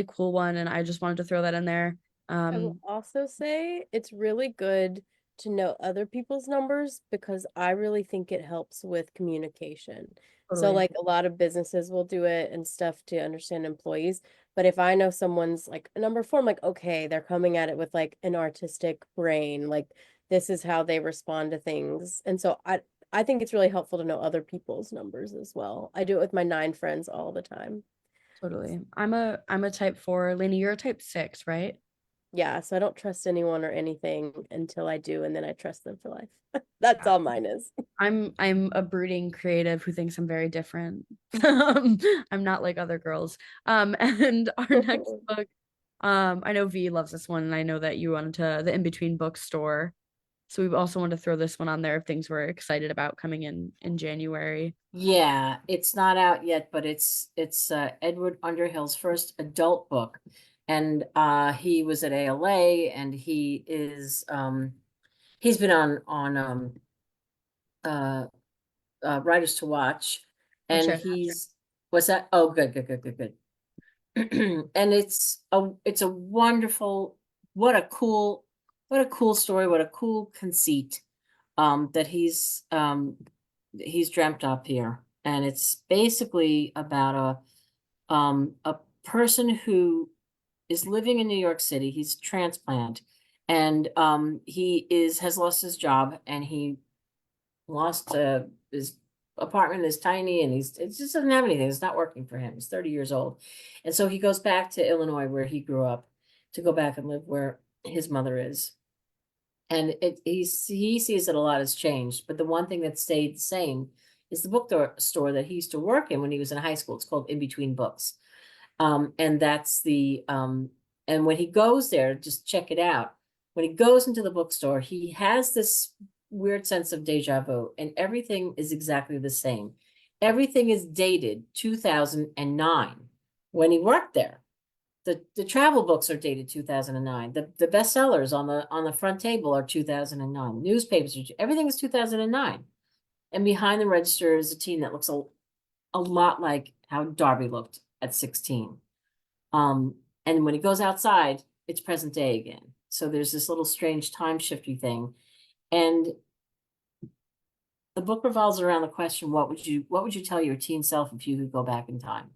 cool one, and I just wanted to throw that in there. I will also say it's really good to know other people's numbers because I really think it helps with communication. So Totally. like a lot of businesses will do it and stuff to understand employees. But if I know someone's like a number four, I'm like, okay, they're coming at it with like an artistic brain. Like this is how they respond to things. And so I think it's really helpful to know other people's numbers as well. I do it with my 9 friends all the time. Totally. I'm a type 4. Lainey, you're a type 6, right? Yeah, so I don't trust anyone or anything until I do, and then I trust them for life. That's all mine is. I'm a brooding creative who thinks I'm very different. I'm not like other girls. And our next book, I know V loves this one, and I know that you wanted to the In Between Bookstore. So we also want to throw this one on there of things we're excited about coming in January. Yeah, it's not out yet, but it's Edward Underhill's first adult book. And he was at ALA, and he's been on uh Writers to Watch, I'm and sure. he's what's that? Oh, good, good, good, good, good. And it's a wonderful, what a cool story, what a cool conceit that he's dreamt up here. And it's basically about a person who is living in New York City. He's a transplant, and he is has lost his job, and he lost his apartment is tiny, and it just doesn't have anything. It's not working for him. He's 30 years old. And so he goes back to Illinois where he grew up to go back and live where his mother is. And he sees that a lot has changed, but the one thing that stayed the same is the store that he used to work in when he was in high school. It's called In Between Books. And that's and when he goes there, just check it out. When he goes into the bookstore, he has this weird sense of deja vu, and everything is exactly the same. Everything is dated 2009 when he worked there. The travel books are dated 2009. The bestsellers on the front table are 2009. Newspapers, everything is 2009. And behind the register is a teen that looks a lot like how Darby looked at 16. And when he goes outside, it's present day again. So there's this little strange time shifty thing. And the book revolves around the question, what would you tell your teen self if you could go back in time?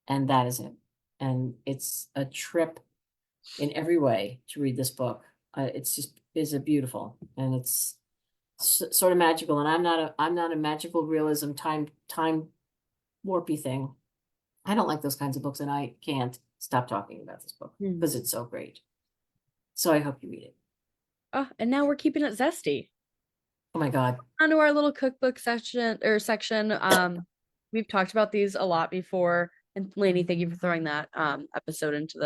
And that is it. And it's a trip in every way to read this book. It's just is a beautiful, and it's sort of magical. And I'm not a magical realism time warpy thing. I don't like those kinds of books, and I can't stop talking about this book because it's so great. So I hope you read it. Oh, and now we're keeping it zesty. Oh my God. Onto our little cookbook section. We've talked about these a lot before. And Lainey, thank you for throwing that episode into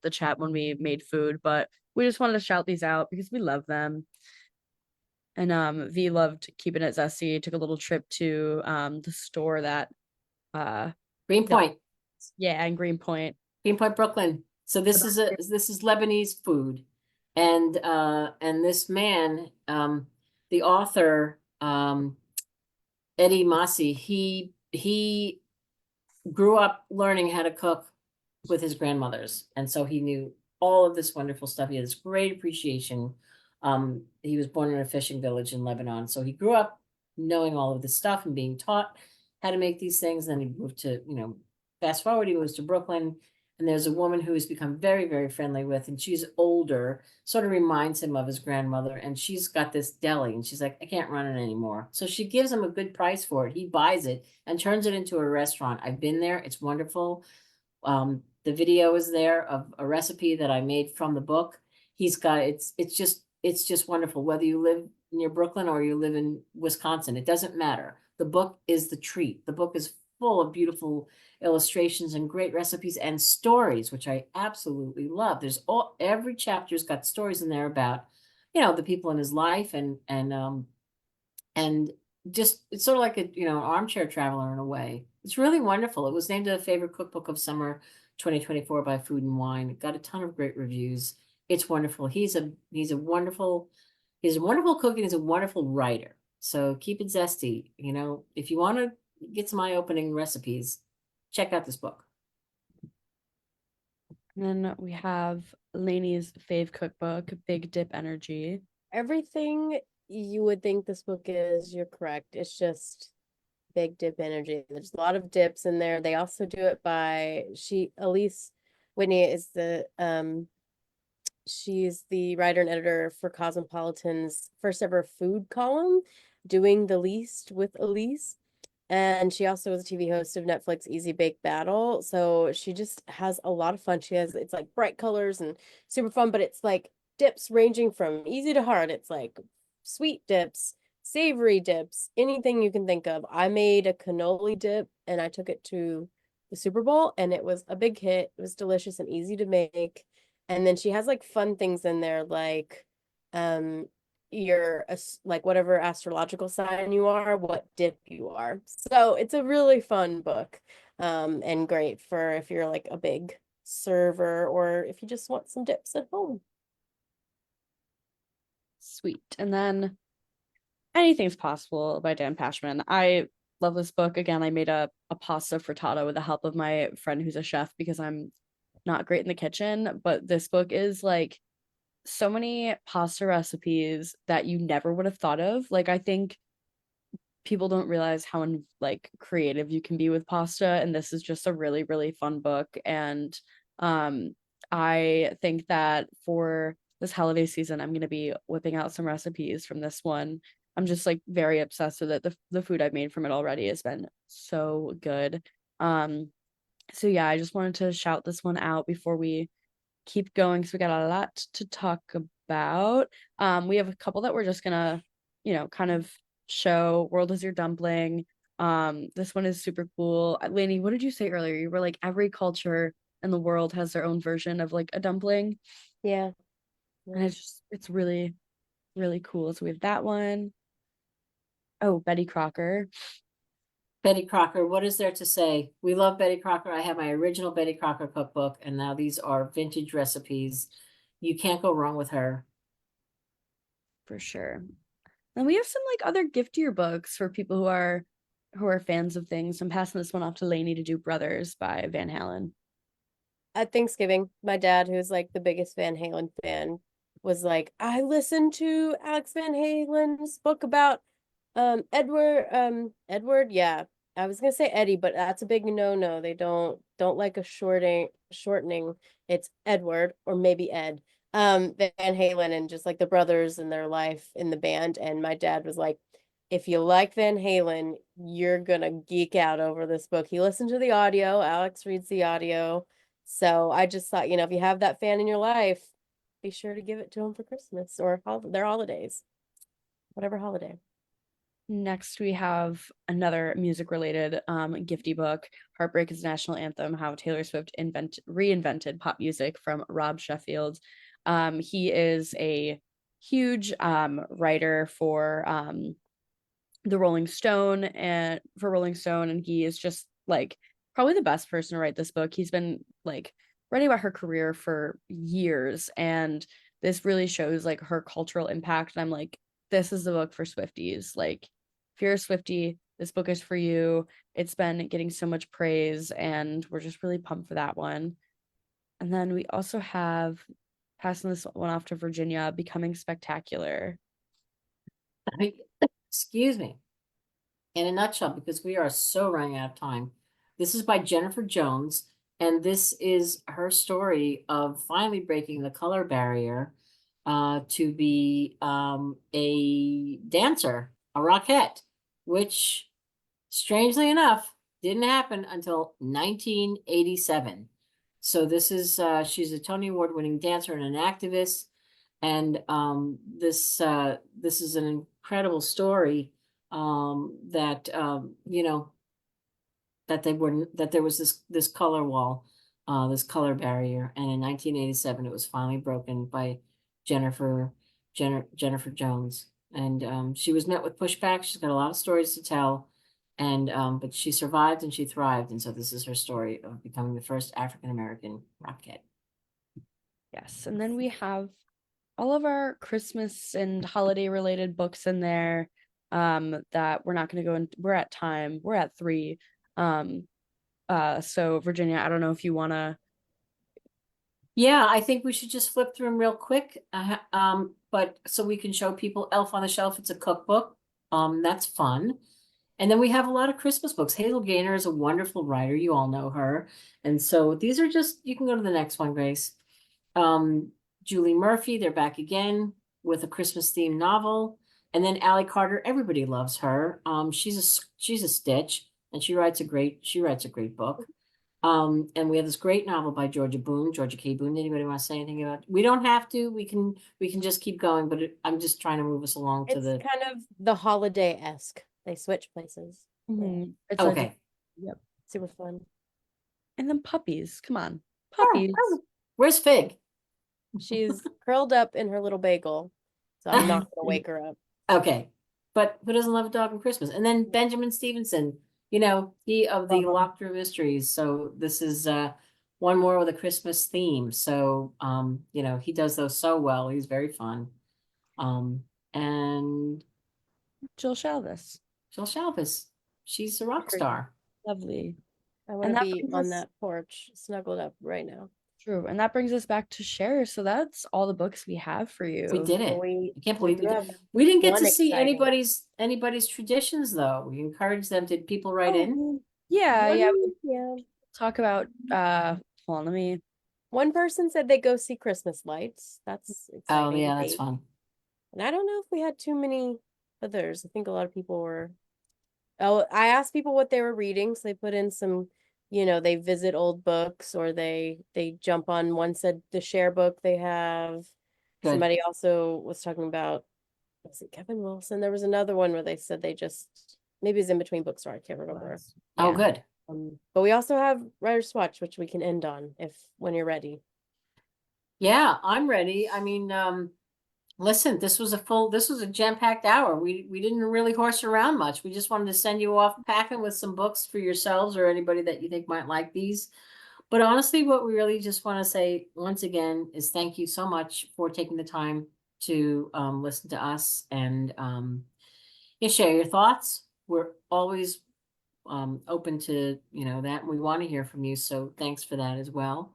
the chat when we made food. But we just wanted to shout these out because we love them. And V loved keeping it zesty. Took a little trip to the store that Greenpoint. yeah, in Greenpoint. Greenpoint, Brooklyn. So this is Lebanese food. And this man, the author, Eddie Massey, he grew up learning how to cook with his grandmothers. And so he knew all of this wonderful stuff. He had this great appreciation. He was born in a fishing village in Lebanon. So he grew up knowing all of this stuff and being taught how to make these things. Then he moved to, fast forward, he moves to Brooklyn. And there's a woman who he's become very, very friendly with, and she's older, sort of reminds him of his grandmother. And she's got this deli, and she's like, I can't run it anymore. So she gives him a good price for it. He buys it and turns it into a restaurant. I've been there. It's wonderful. The video is there of a recipe that I made from the book. He's got it's just wonderful. Whether you live near Brooklyn or you live in Wisconsin, it doesn't matter. The book is the treat. The book is full of beautiful illustrations and great recipes and stories, which I absolutely love. Every chapter's got stories in there about, the people in his life and just it's sort of like an armchair traveler in a way. It's really wonderful. It was named a favorite cookbook of summer 2024 by Food and Wine. It got a ton of great reviews. It's wonderful. He's a wonderful cook, and he's a wonderful writer. So keep it zesty. If you want to get some eye-opening recipes, check out this book. And then we have Lainey's fave cookbook, Big Dip Energy. Everything you would think this book is, you're correct. It's just big dip energy. There's a lot of dips in there. They also do it by Elise Whitney is she's the writer and editor for Cosmopolitan's first ever food column, Doing the Least with Elise. And she also was a TV host of Netflix Easy Bake Battle. So she just has a lot of fun. It's like bright colors and super fun, but it's like dips ranging from easy to hard. It's like sweet dips, savory dips, anything you can think of. I made a cannoli dip and I took it to the Super Bowl and it was a big hit. It was delicious and easy to make. And then she has like fun things in there like um like whatever astrological sign you are, what dip you are. So it's a really fun book, and great for if you're like a big server or if you just want some dips at home. Sweet. And then Anything's Possible by Dan Pashman. I love this book. Again, I made a pasta frittata with the help of my friend who's a chef because I'm not great in the kitchen, but this book is like so many pasta recipes that you never would have thought of. Like I think people don't realize how like creative you can be with pasta, and this is just a really really fun book. And um I think that for this holiday season I'm going to be whipping out some recipes from this one. I'm just like very obsessed with it. The food I've made from it already has been so good. So yeah, I just wanted to shout this one out before we keep going because we got a lot to talk about. We have a couple that we're just gonna, kind of show. World is Your Dumpling. This one is super cool. Lainey, what did you say earlier? You were like every culture in the world has their own version of like a dumpling, Yeah. and it's really really cool. So we have that one. Oh, Betty Crocker. Betty Crocker, what is there to say? We love Betty Crocker. I have my original Betty Crocker cookbook, and now these are vintage recipes. You can't go wrong with her. For sure. And we have some like other giftier books for people who are fans of things. I'm passing this one off to Lainey to do Brothers by Van Halen. At Thanksgiving, my dad, who's like the biggest Van Halen fan, was like, I listened to Alex Van Halen's book about Edward, yeah. I was gonna say Eddie, but that's a big no-no. They don't like a shortening. It's Edward or maybe Ed. Van Halen and just like the brothers and their life in the band. And my dad was like, if you like Van Halen, you're gonna geek out over this book. He listened to the audio, Alex reads the audio. So I just thought, if you have that fan in your life, be sure to give it to him for Christmas or their holidays, whatever holiday. Next, we have another music-related gifty book, Heartbreak is National Anthem, How Taylor Swift reinvented pop music from Rob Sheffield. He is a huge writer for the Rolling Stone and he is just like probably the best person to write this book. He's been like writing about her career for years, and this really shows like her cultural impact. And I'm like, this is the book for Swifties. Like, if you're a Swiftie, this book is for you. It's been getting so much praise, and we're just really pumped for that one. And then we also have, passing this one off to Virginia, Becoming Spectacular. Excuse me. In a nutshell, because we are so running out of time, this is by Jennifer Jones, and this is her story of finally breaking the color barrier to be a dancer, a rockette, which strangely enough didn't happen until 1987. So this is she's a Tony Award winning dancer and an activist, and this is an incredible story that that there was this color wall, this color barrier, and in 1987 it was finally broken by Jennifer Jennifer Jones, and she was met with pushback. She's got a lot of stories to tell, and but she survived and she thrived, and so this is her story of becoming the first African American rockette. Yes, and then we have all of our Christmas and holiday related books in there that we're not going to go in. We're at time. We're at 3. So Virginia, I don't know if you want to Yeah, I think we should just flip through them real quick. But so we can show people Elf on the Shelf. It's a cookbook. That's fun. And then we have a lot of Christmas books. Hazel Gaynor is a wonderful writer. You all know her. And so these are just, you can go to the next one, Grace. Julie Murphy, they're back again with a Christmas themed novel. And then Allie Carter, everybody loves her. She's a stitch and she writes a great book. And we have this great novel by Georgia K. Boone. Anybody want to say anything about it? We don't have to. We can just keep going, but I'm just trying to move us along to It's the. kind of the holiday-esque. They switch places. Mhm. It's Okay. yep. Super fun. And then puppies. Come on. Oh, Puppies. where's Fig? She's curled up in her little bagel, so I'm not gonna wake her up. Okay. But who doesn't love a dog on Christmas? And then Benjamin Stevenson, he of the Love him. Locked Through Mysteries. So this is one more with a Christmas theme. So he does those so well. He's very fun. And Jill Shalvis. Jill Shalvis, she's a rock Great. star. Lovely. I want to that be brings on us- that porch, snuggled up right now. True. And that brings us back to share. So that's all the books we have for you. We did it. We I can't believe do we have did. We didn't get one to see exciting- anybody's traditions though. We encouraged them. Did people write in? Yeah, yeah. One- We'll yeah. talk about hold on, let me One person said they go see Christmas lights. That's Oh exciting. yeah, that's fun. And I don't know if we had too many others. I think a lot of people were. Oh, I asked people what they were reading, so they put in some, they visit old books or they jump on. One said the share book they have. Good. Somebody also was talking about, was it Kevin Wilson? There was another one where they said they just maybe it's in between books, or I can't remember. Oh, yeah. good. But we also have Writer's Watch, which we can end on when you're ready. Yeah, I'm ready. I mean, listen, this was a jam-packed hour. We didn't really horse around much. We just wanted to send you off packing with some books for yourselves or anybody that you think might like these. But honestly, what we really just want to say once again is thank you so much for taking the time to listen to us and share your thoughts. We're always open to that. We want to hear from you, so thanks for that as well.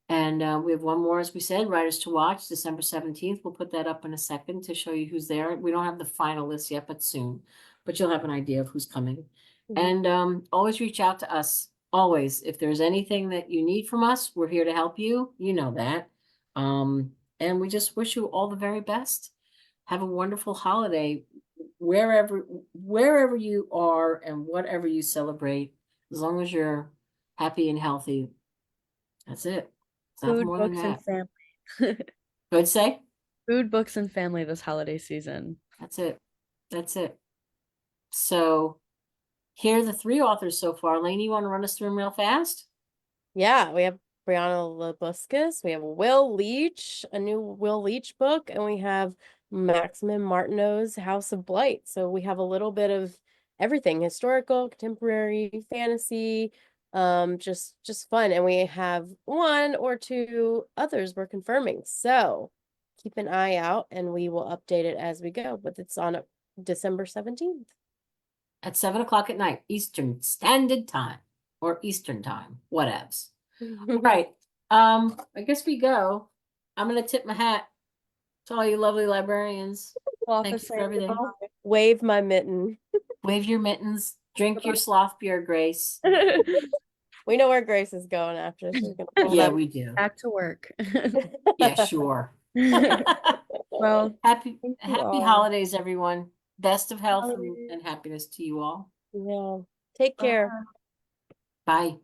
And we have one more, as we said, Writers to Watch, December 17th. We'll put that up in a second to show you who's there. We don't have the final list yet, but soon. But you'll have an idea of who's coming. Mhm. And always reach out to us. Always. If there's anything that you need from us, we're here to help you. You know that. And we just wish you all the very best. Have a wonderful holiday wherever you are and whatever you celebrate. As long as you're happy and healthy, that's it. Nothing food, more than books, and that. family. Good say? Food, books, and family this holiday season. That's it. That's it. So here are the three authors so far. Lainey, you want to run us through them real fast? Yeah, we have Brianna Labuscus, we have Will Leach, a new Will Leach book, and we have Maximin Martineau's House of Blight. So we have a little bit of everything: historical, contemporary, fantasy, just fun. And we have one or two others we're confirming. So keep an eye out and we will update it as we go. But it's on December 17th. At 7 o'clock at night, Eastern Standard Time or Eastern Time, whatevs. All right. I guess we go. I'm gonna tip my hat to all you lovely librarians. Well, Thank you for everything. Wave my mitten. Wave your mittens, drink your sloth beer, Grace. We know where Grace is going after. She's gonna pull Yeah, up. we do. Back to work. Yeah, sure. Well, happy Thank you happy all. holidays, everyone. Best of health Holidays. and happiness to you all. Yeah. Take care. Bye.